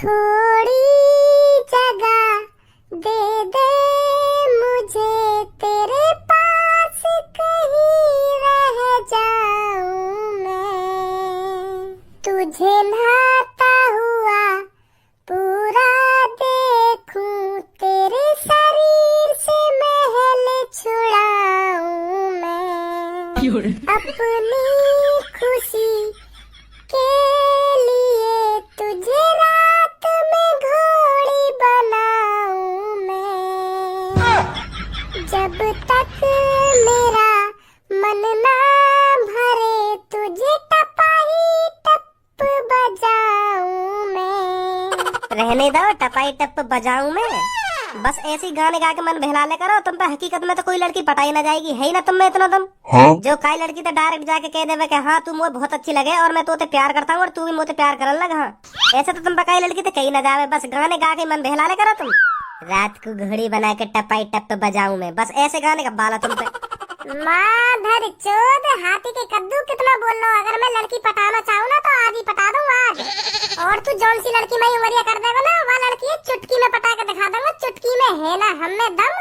थोड़ी जगह दे दे मुझे, तेरे पास कहीं रह जाऊं मैं। तुझे नहाता हुआ पूरा देखूं, तेरे शरीर से महल छुड़ाऊं मैं। अपनी खुशी के लिए तुझे रात में घोड़ी बनाऊं मैं। जब तक मेरा मन ना भरे, तुझे टपाई टप बजाऊं मैं। रहने दो, टपाई टप बजाऊं मैं। बस ऐसे ही गाने गा के मन बहलाले करो, तुम पे हकीकत में तो कोई लड़की पटाई ना जाएगी। है ही ना तुम में इतना दम। जो काई लड़की तो डायरेक्ट जाके कह देवे कि हाँ तू मुझे बहुत अच्छी लगे और मैं तोते प्यार करता हूँ और तू भी मुझे प्यार करने लगा। हाँ ऐसे तो तुम पे काई लड़की तो कहीं ना जावे। बस गाने गा के मन बहलाले करो तुम। रात को घड़ी बना के टपाई टप बजाऊं मैं, बस ऐसे गाने का बाला तुम पे। माधर चोद हाथी के कद्दू कितना बोल लो। अगर मैं लड़की पटाना चाहूँ ना तो आज ही पटा दूँ आज। और तू जौन सी लड़की मैं उमरिया कर देगा ना, वह लड़की चुटकी में पटा के दिखा दूंगा। चुटकी में है ना हम में दम।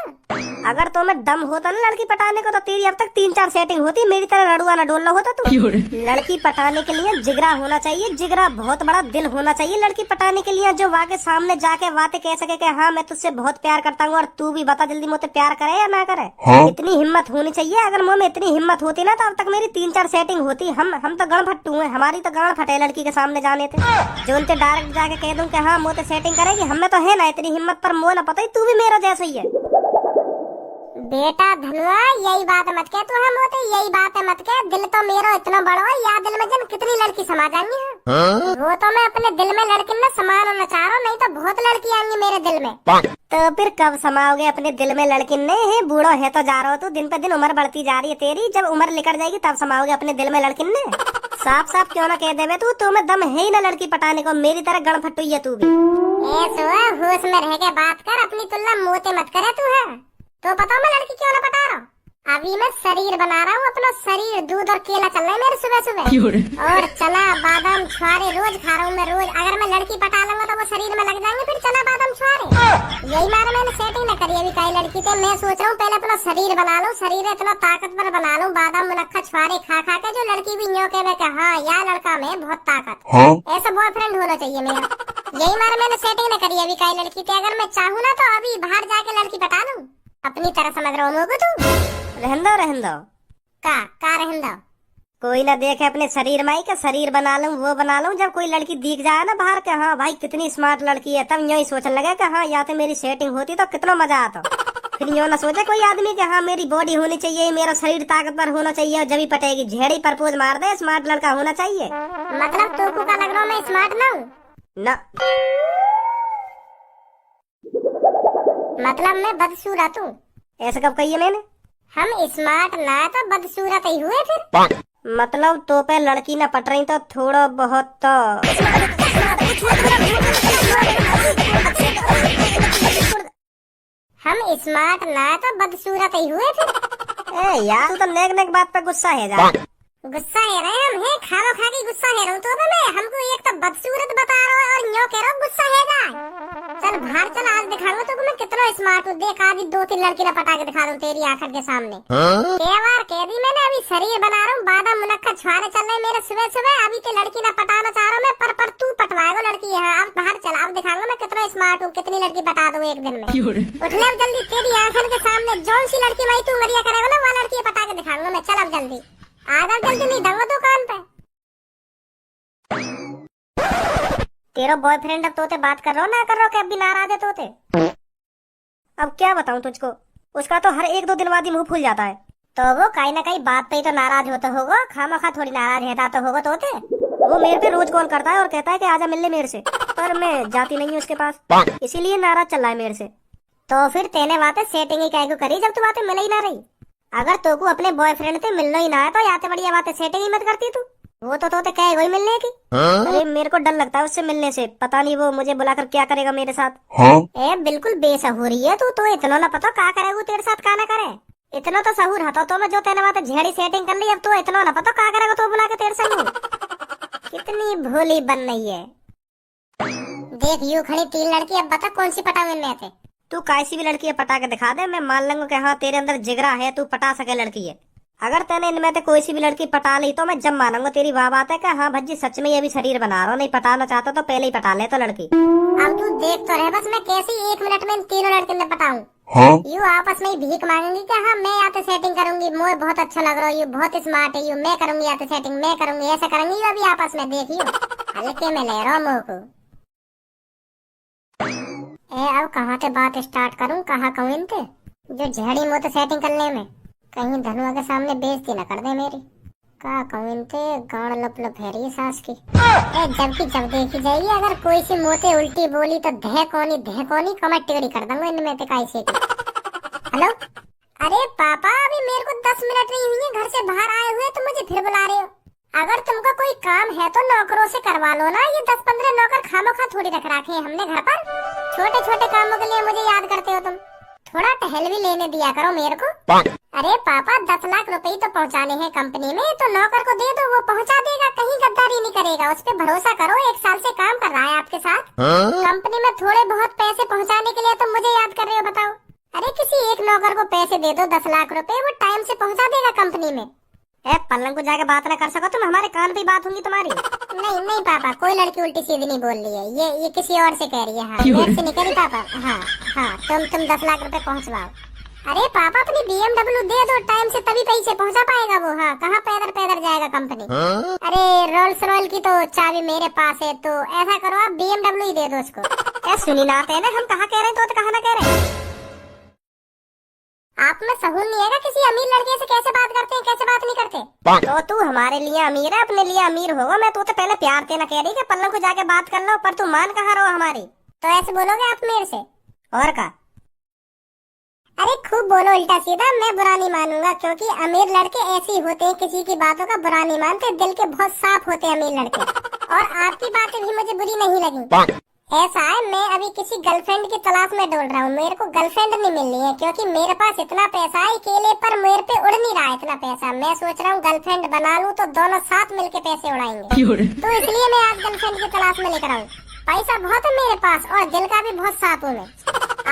अगर तुम्हें दम होता ना लड़की पटाने को तो तेरी अब तक 3-4 सेटिंग होती। मेरी तरह रड़ुआ ना डोल होता तू। लड़की पटाने के लिए जिगरा होना चाहिए, जिगरा बहुत बड़ा दिल होना चाहिए लड़की पटाने के लिए, जो वहाँ के सामने जाके बातें कह सके कि हाँ मैं तुझसे बहुत प्यार करता हूँ और तू भी बता जल्दी मुझे प्यार करे या ना करे। इतनी हिम्मत होनी चाहिए। अगर मुझ में इतनी हिम्मत होती ना तो अब तक मेरी 3-4 सेटिंग होती। हम तो गण फट्टू हैं, हमारी तो गांड फटे लड़की के सामने जाने थे। जो उनसे डायरेक्ट जाके कह दूं कि हाँ मुझे सेटिंग करेगी, हमें तो है ना इतनी हिम्मत, पर मुझे ना पता ही तू भी मेरा जैसा ही है। बेटा धनुआ यही बात मत कह तू, हम होते यही बात है मत कह। दिल तो मेरा इतना बड़ा है, या दिल में जन कितनी लड़की समा जाएंगी। वो तो मैं अपने दिल में लड़की न समाना चाह रहा हूँ, नहीं तो बहुत लड़की आएंगी मेरे दिल में। तो फिर कब समाओगे अपने दिल में लड़की? नहीं है बूढ़ो है तो जा रहा हो तू, दिन पे दिन उम्र बढ़ती जा रही है तेरी। जब उम्र निकल जाएगी तब समाओगे अपने दिल में लड़की ने। साफ साफ क्यों ना कह देवे तू, तुम्हें दम है ही ना लड़की पटाने को। मेरी तरह गण फट्टू है तू भी। होश में रह के बात कर, अपनी तुलना मोते मत करे तू है तो पता मैं लड़की क्यों ना पटा रहा हूँ। अभी मैं शरीर बना रहा हूँ अपना शरीर। दूध और केला चल रहा है मेरे सुबह सुबह, और चना बादाम छुआरे रोज खा रहा हूँ मैं रोज। अगर मैं लड़की पटा लूंगा तो वो शरीर में लग जाएंगे फिर चना बादाम छुआरे। यही मारे मैंने सेटिंग न करी अभी कई लड़की थे। मैं सोच रहा हूँ पहले अपना शरीर बना लूं, शरीर इतना ताकतवर बना लूं, बादाम मुनक्खा छुआरे खा खा के जो लड़की भी यूँ कहे हाँ या लड़का में बहुत ताकत। ऐसा बॉयफ्रेंड होना चाहिए मेरा। यही मारे मैंने सेटिंग न करी अभी कई लड़की थे। अगर मैं चाहूँ ना तो अभी बाहर जाके लड़की पटा लूं। अपनी तरह समझ रहा हूँ तू। रहन दो का रहन दो। कोई ना देखे अपने शरीर में ही का शरीर बना लूं वो बना लूं। जब कोई लड़की दिख जाए ना बाहर के हाँ भाई कितनी स्मार्ट लड़की है, तब यही सोचने लगे कि हाँ या तो मेरी सेटिंग होती तो कितना मजा आता। फिर यूँ ना सोचे कोई आदमी कि हाँ मेरी बॉडी होनी चाहिए, मेरा शरीर ताकतवर होना चाहिए और जब ही पटेगी झेड़ी प्रपोज मार दे स्मार्ट लड़का होना चाहिए। मतलब तू का लग रहा मैं स्मार्ट ना हूँ ना, मतलब मैं बदसूरत हूँ। ऐसा कब कही है मैंने? हम स्मार्ट ना तो बदसूरत ही हुए फिर। मतलब तो पे लड़की ना पट रही तो थोड़ा बहुत तो हम स्मार्ट ना तो बदसूरत ही हुए फिर। ए यार तू तो नेक नेक बात पे गुस्सा है जा। गुस्सा है रहे हम है खाना खा के गुस्सा है रहा हूँ तो मैं हमको एक तो बदसूरत बता रहा है और न्यो कह रहा हूँ गुस्सा है जा। चल बाहर चल आज दिखाऊंगा तो मैं कितना स्मार्ट हूँ। देख आज 2-3 लड़की ने पटा के दिखा रहा हूँ तेरी आंखों के सामने। केवार कह दी मैंने अभी शरीर बना रहा हूँ, बादाम मुनक्खा छुआरे चल रहे मेरे सुबह सुबह। अभी तो लड़की ने पटाना चाह रहा हूँ मैं, पर तू पटवाएगा लड़की है। अब बाहर चल अब दिखाऊंगा मैं कितना स्मार्ट हूँ, कितनी लड़की पटा दूँ एक दिन में। उठ ले जल्दी, तेरी आंखों के सामने जौन सी लड़की भाई तू मरिया करेगा ना वो लड़की पटा के दिखाऊंगा मैं। चल अब जल्दी आजा, जल्दी नहीं दूंगा दुकान पे। तेरा बॉयफ्रेंड अब तोते बात कर रहा हो ना कर रहा हो कि अब भी नाराज है तोते? अब क्या बताऊं तुझको, उसका तो हर 1-2 दिन बाद ही मुंह फूल जाता है। तो वो कहीं ना कहीं बात पे ही तो नाराज होता होगा, खामखा थोड़ी नाराज रहता तो होगा तोते। वो मेरे पे रोज कॉल करता है और कहता है कि आजा मिलने मेरे से, पर मैं जाती नहीं हूँ उसके पास, इसीलिए नाराज चल रहा है मेरे से। तो फिर तेने बातें सेटिंग ही कैसे करी जब तू बातें मिल ही ना रही? अगर तो को अपने बॉयफ्रेंड से मिलना ही ना है तो याते बढ़िया बातें सेटिंग ही मत करती तू। वो तो तोते कहे वही मिलने की। अरे मेरे को डर लगता है उससे मिलने से, पता नहीं वो मुझे बुलाकर क्या करेगा मेरे साथ। ए बिल्कुल बेसहुरी है तू तो, इतना ना पता क्या करेगा तेरे साथ क्या ना करे। इतना तो सहूर हता तो मैं जो तेने बातें झेड़ी सेटिंग कर ली, अब तो इतना ना पता क्या करेगा तो बुला के तेरे संग। कितनी भोली बन रही है। देख यूं खड़ी 3 लड़की, अब बता कौन सी पटाऊं इनमें से। तू कैसी भी लड़की है पटा के दिखा दे, मैं मान लूंगा कि हाँ तेरे अंदर जिगरा है, तू पटा सके लड़की है। अगर तैने इनमें से कोई सी भी लड़की पटा ली तो मैं जब मानूंगा तेरी वाह बात है कि हाँ भज्जी सच में ये भी शरीर बना रहा हूँ, नहीं पटाना चाहता तो पहले ही पटा ले तो लड़की। अब तू देख तो रहे, बस मैं कैसी 1 मिनट में इन तीनों लड़के में पटाऊं। यू आपस में ही भीख मांगेंगी कि हाँ मैं यहाँ सेटिंग करूंगी, मुझे बहुत अच्छा लग रहा है, यू बहुत स्मार्ट है, यू मैं करूंगी यहाँ सेटिंग, मैं करूंगी, ऐसा करेंगी अभी आपस में। देखियो हल्के में ले रहा हूँ मुँह को। अब कहाँ से बात स्टार्ट करूँ, कहाँ कहूँ इनसे जो झड़ी मुँह सेटिंग करने में, कहीं धनुआ के सामने बेइज्जती न कर दे मेरी। का कहूँ इनसे, गाड़ लप लप है रही सास की। जबकि जब देखी जाएगी अगर कोई सी मोते उल्टी बोली तो धे कोनी कमर टिकड़ी कर दूंगा इनमें से कैसे। हेलो, अरे पापा अभी मेरे को 10 मिनट नहीं हुई है घर से बाहर आए हुए, तो मुझे फिर बुला रहे हो। अगर तुमको कोई काम है तो नौकरों से करवा लो ना, ये 10-15 नौकर खामोखा थोड़ी रख रखे हैं हमने घर पर। छोटे छोटे कामों के लिए मुझे याद करते हो तुम, थोड़ा टहल भी लेने दिया करो मेरे को। अरे पापा 10 लाख रुपए तो पहुंचाने हैं कंपनी में, तो नौकर को दे दो, वो पहुंचा देगा, कहीं गद्दारी नहीं करेगा, उस पे भरोसा करो। 1 साल से काम कर रहा है आपके साथ। कंपनी में थोड़े बहुत पैसे पहुंचाने के लिए तुम मुझे याद कर रहे हो, बताओ। अरे किसी एक नौकर को पैसे दे दो 10 लाख रुपए, वो टाइम से पहुंचा देगा कंपनी में। पलंग को जाके बात न कर सको तुम, हमारे कान पे बात होंगी तुम्हारी। नहीं पापा, कोई लड़की उल्टी सीधी नहीं बोल रही है, ये किसी और से कह रही है। हाँ मेरे से नहीं कह रही पापा। हाँ तुम 10 लाख रुपए पहुंचवाओ। अरे पापा अपनी BMW दे दो टाइम से, तभी पैसे पहुंचा पाएगा वो। हाँ कहाँ पैदल जाएगा कंपनी। अरे रोल्स रॉयल की तो चाबी मेरे पास है, तो ऐसा करो आप BMW ही दे दो उसको। सुनी ना आते है ना, हम कहाँ कह रहे हैं तो कहाँ ना कह रहे हैं। आप में सहूल नहीं है किसी अमीर लड़के से कैसे बात करते हैं, कैसे बात नहीं करते। तो तू हमारे लिए अमीर है, अपने लिए अमीर होगा। मैं तो पहले प्यार देना कह रही कि पल्लव को जाके बात कर लो, पर तू मान कहाँ रहो हमारी। तो ऐसे बोलोगे आप मेरे से? और का? अरे खूब बोलो उल्टा सीधा, मैं बुरा नहीं मानूंगा, क्योंकि अमीर लड़के ऐसे ही होते हैं, किसी की बातों का बुरा नहीं मानते, दिल के बहुत साफ होते हैं अमीर लड़के। और आपकी बातें भी मुझे बुरी नहीं लगी। ऐसा है, मैं अभी किसी गर्लफ्रेंड की तलाश में डोल रहा हूँ, मेरे को गर्लफ्रेंड नहीं मिल रही है, क्योंकि मेरे पास इतना पैसा है, अकेले पर मेरे पे उड़ नहीं रहा है इतना पैसा। मैं सोच रहा हूँ गर्लफ्रेंड बना लूँ तो दोनों साथ मिलके पैसे उड़ाएंगे, तो इसलिए मैं आज गर्लफ्रेंड की तलाश में लेकर आऊँ। पैसा बहुत है मेरे पास और दिल का भी बहुत साफ हूँ मैं।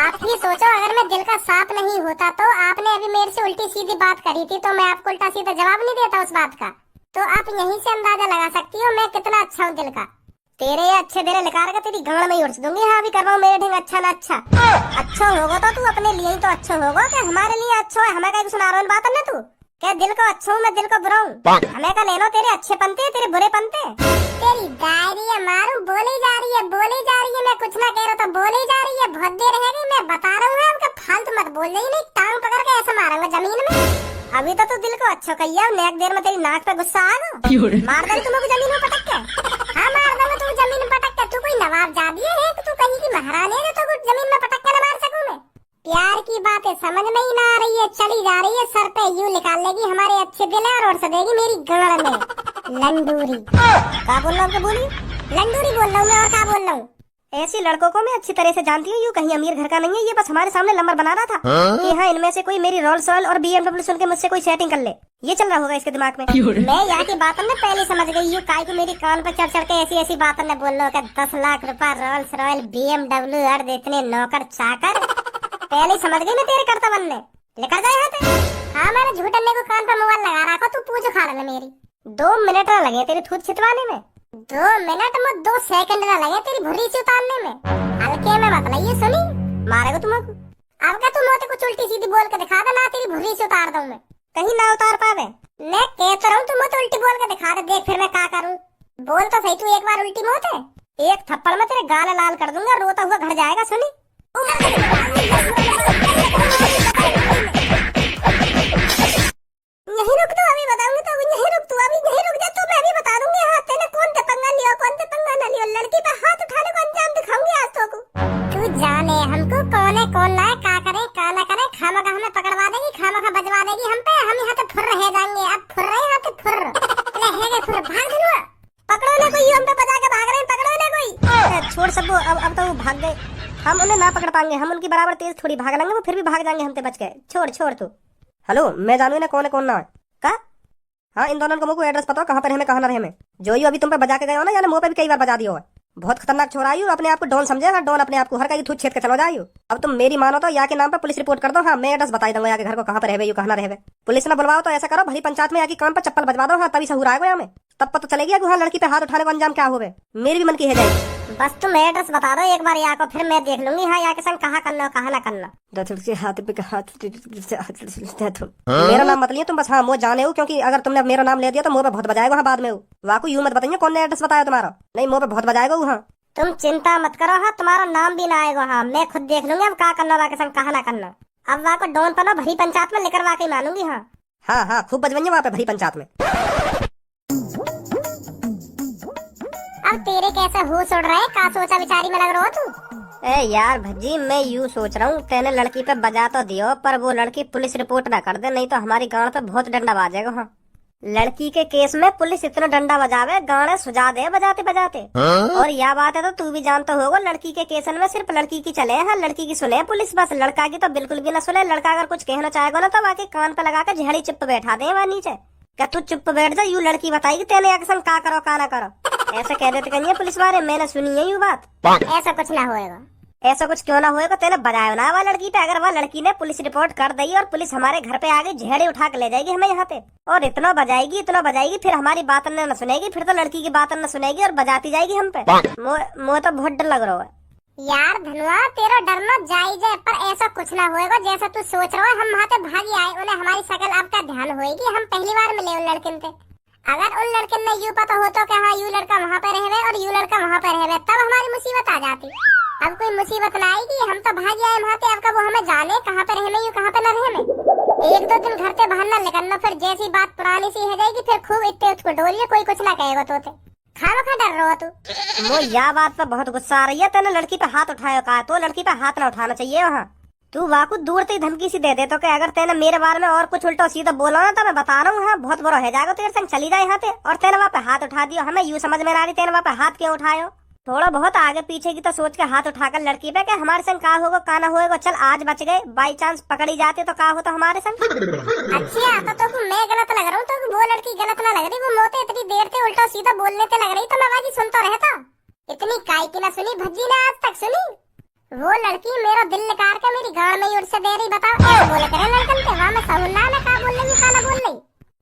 आप ही सोचो, अगर मैं दिल का साफ नहीं होता तो आपने अभी मेरे से उल्टी सीधी बात करी थी, तो मैं आपको उल्टा सीधा जवाब नहीं देता उस बात का। तो आप यहीं से अंदाजा लगा सकती हो मैं कितना अच्छा हूँ दिल का। तेरे अच्छे तेरे लिकार का तेरी गाड़ में ही उड़ दूंगी। हाँ भी कर रहा हूँ मेरे ढंग अच्छा ना अच्छा होगा तो तू अपने लिए ही तो अच्छा होगा, क्या हमारे लिए अच्छा है? हमें कहीं सुना रहा हूँ बात है तू, क्या दिल को अच्छा हूँ मैं दिल को बुरा हूँ? हमें का ले लो, तेरे अच्छे पंते तेरे बुरे पंते। तेरी डायरी है मारू, बोली जा रही है मैं कुछ ना कह रहा तो बोली जा रही है। बहुत देर है मैं बता रहा हूँ आपका, फालतू मत बोल रही, नहीं टांग पकड़ के ऐसा मारूंगा जमीन में। अभी तो तू दिल को अच्छा कहिया, नेक देर में तेरी नाक पे गुस्सा आएगा, मार दे तुमको जमीन में पटक के। हाँ मार दूंगा तू जमीन में पटक के। तू कोई नवाब जादी है कि तू कहीं की महारानी है तो जमीन में पटक के न मार सकूं मैं? प्यार की बातें समझ में ही ना आ रही है, चली जा रही है सर पे यूं निकाल लेगी हमारे अच्छे दिल और सदेगी मेरी गाड़ में लंडूरी। क्या बोल रहा हूँ बोली? लंडूरी बोल रहा हूँ मैं, और क्या बोल रहा हूँ? ऐसी लड़कों को मैं अच्छी तरह से जानती हूँ, यूँ कहीं अमीर घर का नहीं है, ये बस हमारे सामने नंबर बना रहा था कि हाँ इनमें से कोई मेरी रोल्स रॉयल और BMW सुन के मुझसे कोई सेटिंग कर ले, ये चल रहा होगा इसके दिमाग में। मैं यहाँ की बातों में पहले समझ गई, यू काय को मेरी कान पर चढ़ के ऐसी बातों में बोल लो 10 लाख रुपए रोल्स रॉयल BMW और इतने नौकर चाकर, पहले समझ गई मैं तेरे कर्तव्य में लेकर जाए। हाँ मैंने झूठने को कान पर मोबाइल लगा रखा, तू पूछ खा रहा मेरी। 2 मिनट न लगे तेरी थूत छितवाने में, 2 मिनट में 2 सेकंड न लगे तेरी भुर्री से उतारने में। हल्के में मत लइए, सुनी मारेगा तुमको। अब क्या तुम मोते कुछ उल्टी सीधी बोल के दिखा दे ना, तेरी भुर्री से उतार दूं मैं। कहीं ना उतार पावे, मैं कहता रहूं तुम मोते उल्टी बोल के दिखा दे, देख फिर मैं क्या करूं। बोल तो सही तू एक बार उल्टी मोते, एक थप्पड़ में तेरे गाल लाल कर दूंगा, रोता हुआ घर जाएगा। सुनी यही रुक तू, अभी बताऊंगी तो यही रुक तू, अभी यही रुक जा तू, मैं अभी बता दूंगी। हाँ तेने कौन से पंगा लिया कौन से पंगा न लिया, लड़की पे हाथ उठाने को अंजाम दिखाऊंगी आज तो को। तू जाने हमको कौन है कौन ना है, का करे का ना करे, खामा का हमें पकड़वा देगी, खामा का बजवा देगी हम पे, हम यहाँ पे फुर रह जाएंगे। अब फुर रहे यहाँ पे फुर ले है फुर भाग धनुआ, पकड़ो ना कोई, हम पे बजा के भाग रहे हैं, पकड़ो ना कोई। छोड़ सब, अब तो वो भाग गए, हम उन्हें ना पकड़ पाएंगे, हम उनकी बराबर तेज थोड़ी भाग लेंगे, वो फिर भी भाग जाएंगे हमसे बच के। छोड़ तू। हेलो मैं जानू ना कौन है कौन ना है का? हाँ इन दोनों को मुझको एड्रेस पता कहाँ पर हमें कहाँ ना रहे हमें, जो अभी तुम पे बजा के गए हो ना, यानी मुँह पे भी कई बार बजा दिया है। बहुत खतरनाक छोरा आयु, अपने आप को डॉन समझे। हाँ डॉन अपने आप को हर कहीं थूक छेद के चलो जाइयो। अब तुम मेरी मानो तो या के नाम पर पुलिस रिपोर्ट कर दो। हाँ मैं एड्रेस बता दूंगा, या के घर को कहाँ पर रहवे यू कहाँ रहे। पुलिस ना बुलवाओ तो ऐसा करो, भली पंचायत में या कान पर चप्पल बजवा दो। हाँ तभी सहूर आएगा यहाँ में, तब पता चलेगी हाँ लड़की पे हाथ उठाने को अंजाम क्या होवे। मेरी भी मन की है जाएगी। बस तुम एड्रेस बता दो एक बार या को, फिर मैं देख लूंगी हाँ या के संग कहाँ करना कहाँ ना करना। हाथ पे मेरा नाम मत लियो तुम बस। हाँ मुझे जाने हो, क्योंकि अगर तुमने मेरा नाम ले दिया तो मुँह पे बहुत बजाएगा। हाँ बाद में वाकू यूं मत बताइए कौन ने एड्रेस बताया तुम्हारा, नहीं मुँह पे बहुत बजाएगा। हाँ तुम चिंता मत करो, हाँ तुम्हारा नाम भी ना आएगा। हाँ मैं खुद देख लूंगी अब कहाँ करना वाके संग कहाँ ना करना। अब वहाँ को डॉन पनो भरी पंचायत में लेकर वाकई मानूंगी। हाँ हाँ हाँ खूब बजवाइए वहाँ पे भरी पंचायत में। अब तेरे कैसे होश उड़ रहे हैं, का सोचा विचारी में लग रहा हो तू। ए यार भज्जी मैं यूँ सोच रहा हूँ, तेने लड़की पे बजा तो दियो पर वो लड़की पुलिस रिपोर्ट ना कर दे, नहीं तो हमारी गांव पे बहुत डंडा बाजेगा। हाँ लड़की के केस में पुलिस इतना डंडा बजावे गाने सुझा दे बजाते बजाते। और यह बात है तो तू भी जानता होगा, लड़की के केस में सिर्फ लड़की की चले। हाँ लड़की की सुने पुलिस, बस लड़का की तो बिल्कुल भी ना सुने। लड़का अगर कुछ कहना चाहेगा ना तो बाकी कान पे लगा कर झड़ी चुप बैठा दे वहाँ नीचे, क्या तू चुप बैठ जा, यू लड़की बताएगी तेने एक्शन का करो का ना करो। ऐसा कह देते कहीं पुलिस वाले, मैंने सुनी है यू बात। ऐसा कुछ ना होएगा। ऐसा कुछ क्यों ना होएगा, तेने बजाया ना वह लड़की पे। अगर वह लड़की ने पुलिस रिपोर्ट कर दी और पुलिस हमारे घर पे आ गई, झेड़े उठा के ले जाएगी हमें यहाँ पे, और इतना बजाएगी फिर हमारी बात न सुनेगी, फिर तो लड़की की बात न सुनेगी और बजाती जाएगी हम पे। मुझे तो बहुत डर लग रहा है यार धनुआ, तेरा डरना जायज है पर ऐसा कुछ ना होएगा जैसा तू सोच रहा है। हम वहाँ पे भागी आए, उन्हें हमारी शकल आपका ध्यान होएगी, हम पहली बार मिले उन लड़किन पे। अगर उन लड़किन ने यू पता हो तो कि हाँ यू लड़का वहाँ पे रहे और यू लड़का वहाँ पे रहे, तब हमारी मुसीबत आ जाती। अब कोई मुसीबत ना आएगी, हम तो भागी आए वहाँ पे। अब का वो हमें जाने कहाँ पे रहे यू कहाँ पे न रहे। एक दो दिन घर से बाहर न निकलना, फिर जैसी बात पुरानी सी हो जाएगी फिर खूब इतने उसको डोलिए, कोई कुछ ना कहेगा तो खाना खा डर रहा तू। वो यह बात पर बहुत गुस्सा आ रही है, तेने लड़की पे हाथ उठाया का, तो लड़की पे हाथ ना उठाना चाहिए। वहाँ तू वाकू दूर से धमकी सी दे दे तो कि अगर तेने मेरे बारे में और कुछ उल्टा सीधा बोला ना तो मैं बता रहा हूँ हाँ बहुत बुरा हो जाएगा तेरे संग, चली जाए यहाँ पे। और तेने वहाँ पे हाथ उठा दियो, हमें यूँ समझ में आ रही तेने वहाँ पे हाथ क्यों उठायो। थोड़ा बहुत आगे पीछे की तो सोच के हाथ उठाकर लड़की पे, कि हमारे संग का होगा का ना होगा। चल आज बच गए, बाई चांस पकड़ी जाते तो का होता हमारे संग। अच्छा तो मैं गलत लग रहा हूँ, तो वो लड़की गलत ना लग रही। वो मोते इतनी देर से उल्टा सीधा बोलने से लग रही तो मैं बाकी सुनता रहता। इतनी काय की ना सुनी भज्जी ने आज तक सुनी। वो लड़की मेरा दिल निकाल के मेरी गाड़ में उड़ से दे रही, बताओ ऐसे बोले करे लड़कन पे। वहाँ मैं सहुल्ला ना का बोल रही का ना बोल रही।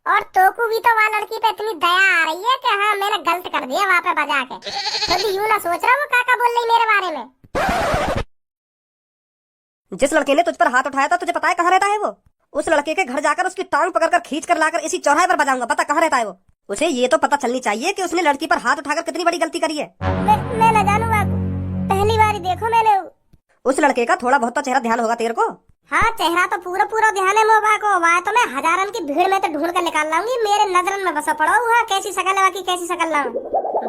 और तोकू भी तो वहाँ लड़की पे इतनी दया आ रही है कि हाँ मैंने गलत कर दिया वहाँ पे बजा के। तो यूँ ना सोच रहा वो काका बोल रही मेरे बारे में। जिस लड़के ने तुझ पर हाथ उठाया था तुझे पता है कहाँ रहता है वो? उस लड़के के घर जाकर उसकी टांग पकड़कर खींच कर लाकर इसी चौराहे पर बजाऊंगा, पता कहाँ रहता है वो? उसे ये तो पता चलनी चाहिए कि उसने लड़की पर हाथ उठाकर कितनी बड़ी गलती करी है। मैं न जानू बाबू, पहली बार देखो मैंने। उस लड़के का थोड़ा बहुत तो चेहरा ध्यान होगा तेरे को? हाँ चेहरा तो पूरा ध्यान है मोबा को। वहाँ तो मैं हजारन की भीड़ में तो ढूंढ कर निकाल लाऊंगी, मेरे नजरन में बसा पड़ा हुआ कैसी शकल है कैसी शकल ना।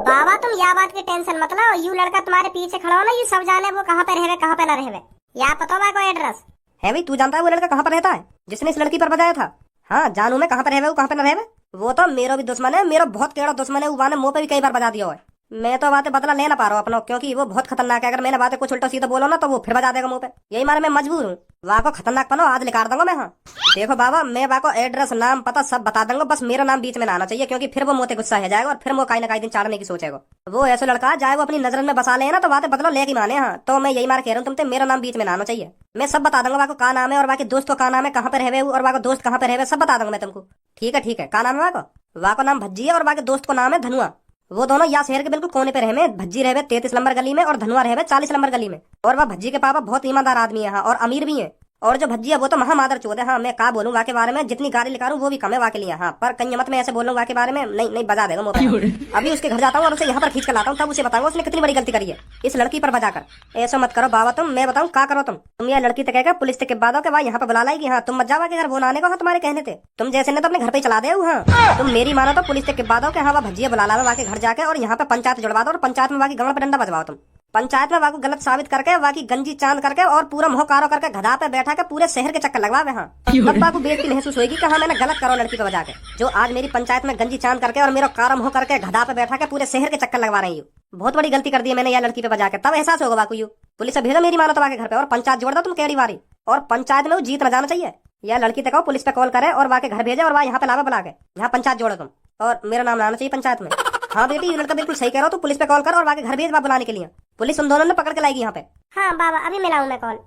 बाबा तुम या बात की टेंशन मत लो, यू लड़का तुम्हारे पीछे खड़ा हो ना, यू सब जाने वो कहाँ पे रहे कहाँ पे न रहे। या पता है कोई एड्रेस है भाई? तू जानता है वो लड़का कहाँ पर रहता है जिसने इस लड़की पर बजाया था? हाँ जानू मैं कहाँ पर रहे कहाँ पे न रहे। वो तो मेरा भी दुश्मन है, मेरा बहुत टेढ़ा दुश्मन है। वो मुंह पे भी कई बार बजा दिया है। मैं तो बातें बदला ले ना पा रहा हूँ अपना, क्योंकि वो बहुत खतरनाक है। अगर मैंने बातें कुछ उल्टा सीधा बोला ना तो वो फिर बजा देगा मुंह पे। यही मारे मैं मजबूर हूँ। वहाँ को खतरनाक पनो आज निकाल दूंगा मैं। हाँ देखो बाबा, मैं वहाँ को एड्रेस नाम पता सब बता दूंगा, बस मेरा नाम बीच में ना आना चाहिए, क्योंकि फिर वो मोते गुस्सा हो जाएगा और फिर वो कहीं ना कहीं दिन चाड़ने की सोचेगा। वो ऐसा लड़का जाए वो अपनी नजर में बसा लेना तो बातें बदलो लेके माने। हाँ तो मैं यही मार कह रहा हूँ तुमसे, मेरा नाम बीच में ना आना चाहिए। मैं सब बता दूंगा वहाँ को का नाम है और बाकी दोस्त को का नाम है, कहाँ पे रहे और वहाँ को दोस्त कहाँ पे रहे, सब बता दूंगा मैं तुमको। ठीक है का नाम है वहाँ को नाम भज्जी है और बाकी दोस्त को नाम है धनुआ। वो दोनों यहाँ शहर के बिल्कुल कोने पे रहे। भज्जी रहे 33 नंबर गली में और धनुआ रहे 40 नंबर गली में। और वह भज्जी के पापा बहुत ईमानदार आदमी है और अमीर भी है। और जो भज्जी है वो तो महामादर चोद है। हाँ मैं का बोलूँ के बारे में, जितनी गाली निकालूं वो भी कम है वाके लिए। हाँ पर कहीं मत मैं ऐसे बोलूँ के बारे में, नहीं बजा देगा मोबाइल। अभी उसके घर जाता हूँ और उसे यहाँ पर खींच कर लाता हूँ, तब उसे बताऊंगा उसने कितनी बड़ी गलती करी है इस लड़की पर बजाकर। ऐसा मत करो बाबा तुम, मैं बताऊँ का करो तुम यह लड़की तक पुलिस के बाद के भाई यहाँ पे बुला लाएगी। हाँ तुम मत जाओ के घर, वो आने को हाँ तुम्हारे कहने थे, तुम जैसे ने तो अपने घर पे चला दे। हाँ तुम मेरी मानो तो पुलिस के बाद के हाँ वह भज्जिया बुला ला वहाँ के घर जाके और यहाँ पे पंचायत जुड़वा दो और पंचायत में बाकी गाँव पे डंडा बजवाओ। तुम पंचायत में वाकू गलत साबित करके वाकी गंजी चांद करके और पूरा मुंह कारो करके गधा पे बैठा के पूरे शहर के चक्कर लगवावे। हाँ तब वाकू बेइज्जती महसूस होगी कि हाँ मैंने गलत करो लड़की पे बजा के, जो आज मेरी पंचायत में गंजी चांद करके और मेरा कारो मुंह करके गधा पे बैठा के पूरे शहर के चक्कर लगवा रही हूँ। बहुत बड़ी गलती कर दी मैंने यह लड़की पे बजा के, तब एहसास होगा वाकू। यू पुलिस भेजो मेरी मानो तो घर पे और पंचायत जोड़ दो तुम कैरी बारी, और पंचायत में वो जीत न जाना चाहिए। यह लड़की तक पुलिस पे कॉल करे और वहाँ के घर भेजे और वहाँ यहाँ पे लावा बुला के यहाँ पंचायत जोड़ो तुम, और मेरा नाम आना चाहिए पंचायत में। हाँ बेटी, ये लड़का बिल्कुल सही कह रहा हो, तू पुलिस पे कॉल कर और वहाँ के घर भेज वहाँ बुलाने के लिए। पुलिस उन दोनों ने पकड़ के लाएगी यहाँ पे। हाँ बाबा, अभी मिलाऊं मैं कॉल।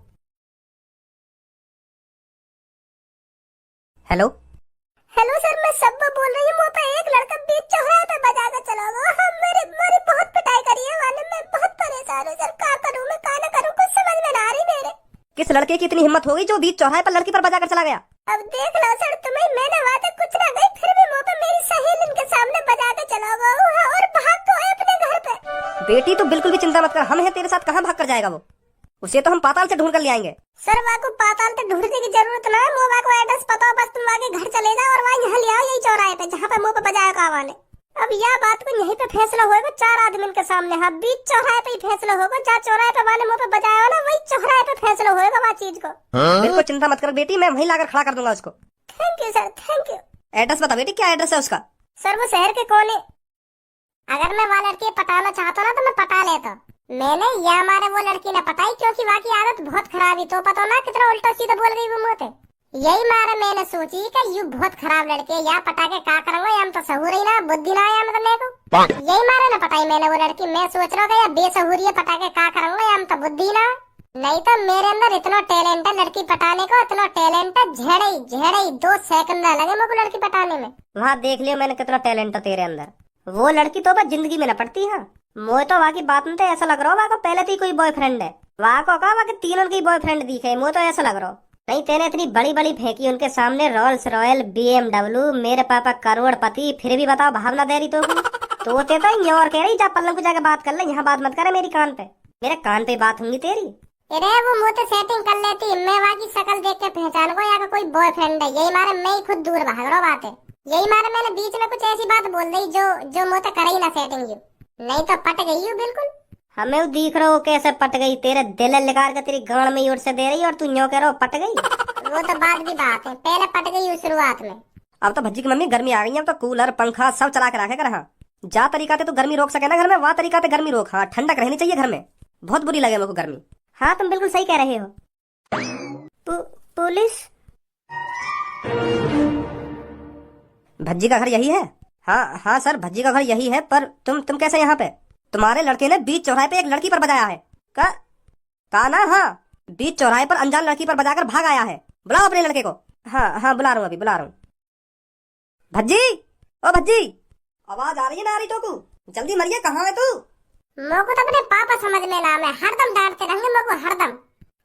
हेलो हेलो सर, मैं सब बोल रही हूँ। मुँह पे एक लड़का बीच चौराहे पे बजा कर चला गया। हाँ, मेरी बहुत पिटाई करी है वाले, मैं बहुत परेशान हूँ सर। क्या करूँ मैं, क्या न करूँ, कुछ समझ में ना आ रही मेरे। किस लड़के की इतनी हिम्मत हो गई जो बीच चौराहे पर लड़की पर बजा कर चला गया? अब देख लो सर, तुम्हें मैंने वादे कुछ ना गई, फिर भी मुँह पे मेरी सहेली के सामने बजा कर चला गया और भाग तो है अपने घर पे। बेटी तू बिल्कुल भी चिंता मत कर, हम हैं तेरे साथ। कहाँ भाग कर जाएगा वो? उसे तो हम पाताल से ढूंढ कर ले आएंगे। सर वहाँ को पाताल से ढूंढने की जरूरत ना है, वहाँ को एड्रेस पता हो, बस तुम वहाँ के घर चले जाओ और वहाँ यहाँ ले आओ, यही चौराहे पे जहाँ पे मुँह पे बजाया कावा ने। अब यह बात को यहीं पे फैसला होगा 4 आदमी के सामने। हाँ, बीच चौराहे पे ही फैसला होगा, जहाँ चौराहे पे वाले मुँह पे बजाया ना, वही चौराहे पे फैसला होगा वहाँ चीज को। बिल्कुल चिंता मत कर बेटी, मैं वहीं लाकर खड़ा कर दूंगा उसको। Thank you sir, thank you. Address बता बेटी, क्या एड्रेस है उसका? सर वो शहर के कोने। अगर मैं वहाँ लड़की पटाना चाहता ना तो मैं पटा लेता। मैंने या हमारे वो लड़की ने पटाई क्योंकि वहाँ की आदत बहुत खराब ही, तो पता ना कितना उल्टा सीधा बोल रही वो मुझे। यही मारे मैंने सोची कि यू बहुत खराब लड़के, या पटा के का करूंगा, या तो सहूर ही ना, बुद्धि ना आया मतलब मेरे को। यही मारे ना पटाई मैंने वो लड़की। मैं सोच रहा था या बेसहूरी है, पटा के का करूंगा, या तो बुद्धि ना। नहीं तो मेरे अंदर इतना टैलेंट है लड़की पटाने को, इतना टैलेंट है, झेड़े 2 सेकंड लगे मेरे को लड़की पटाने में। वहाँ देख लियो मैंने कितना टैलेंट है तेरे अंदर। वो लड़की तो बस जिंदगी में न पड़ती है। मोए तो वहाँ की बात में तो ऐसा लग रहा हो वहाँ को पहले तो ही कोई बॉयफ्रेंड है। वहाँ को कहा वहाँ के तीनों की बॉयफ्रेंड दिखे, मुझे तो ऐसा लग रहा हो। नहीं, तेने इतनी बड़ी बड़ी फेंकी उनके सामने, रोल्स रॉयल, BMW, मेरे पापा करोड़पति, फिर भी बताओ भावना दे रही तो तोते तो ये और कह रही जा पल्लम को जाके बात कर ले, यहाँ बात मत करे मेरी कान पे। मेरे कान पे बात होंगी तेरी। अरे वो मुँह तो सेटिंग कर लेती, मैं वहाँ की शक्ल देख के पहचान को यहाँ का कोई बॉयफ्रेंड है। यही मारे मैं ही खुद दूर भाग रहा बात है। यही मारे मैंने बीच में कुछ ऐसी बात बोल दी जो मुँह तो करे ही ना सेटिंग, नहीं तो पट गई हूँ बिल्कुल। हमें दिख रहा हो कैसे पट गई, तेरे दिल निकाल के तेरी गांड में ही उड़ से दे रही और तू यूं कह रहा हो पट गई। वो तो बात भी बात है, पहले पट गई हूँ शुरुआत में। अब तो भज्जी की मम्मी गर्मी आ गई है, अब तो कूलर पंखा सब चला के रखे कर। हाँ, जा तरीका से तू गर्मी रोक सके ना घर में, वहाँ तरीका से गर्मी रोक। हाँ, ठंडक रहनी चाहिए घर में, बहुत बुरी लगे मेरे को गर्मी। हाँ तुम बिल्कुल सही कह रहे हो। पुलिस भज्जी का घर यही है? हाँ सर, भज्जी का घर यही है, पर तुम कैसे यहाँ पे? तुम्हारे लड़के ने बीच चौराहे पे एक लड़की पर बजाया है। का ना? हाँ, बीच चौराहे पर अनजान लड़की पर बजाकर भाग आया है। बुलाओ अपने लड़के को। हाँ बुला रहा हूँ, अभी बुला रहा हूँ। भज्जी, ओ भज्जी, आवाज आ रही है ना? आ रही तो को जल्दी मरिए, कहाँ है तू? मेरे को तो अपने पापा समझ में ना, मैं हरदम डांटते रहेंगे मेरे को हरदम।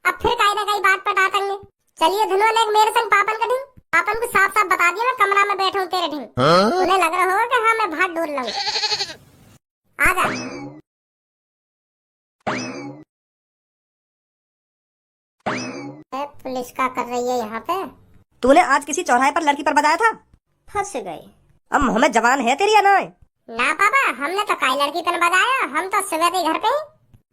अब फिर कहीं ना कहीं बात पर डांटेंगे। चलिए धुनो ले मेरे संग पापन का ढिंग। पापन को साफ साफ बता दिया मैं कमरा में बैठा हूँ तेरे ढिंग। उन्हें लग रहा होगा कि हाँ मैं भाग डोल लूँ। आजा। पुलिस का कर रही है यहाँ पे? तूने आज किसी चौराहे पर लड़की पर बजाया था? फंस गई। अब हमें जवान है तेरी या ना? ना पापा, हमने तो काई लड़की पर बजाया, हम तो सुबह से घर पे।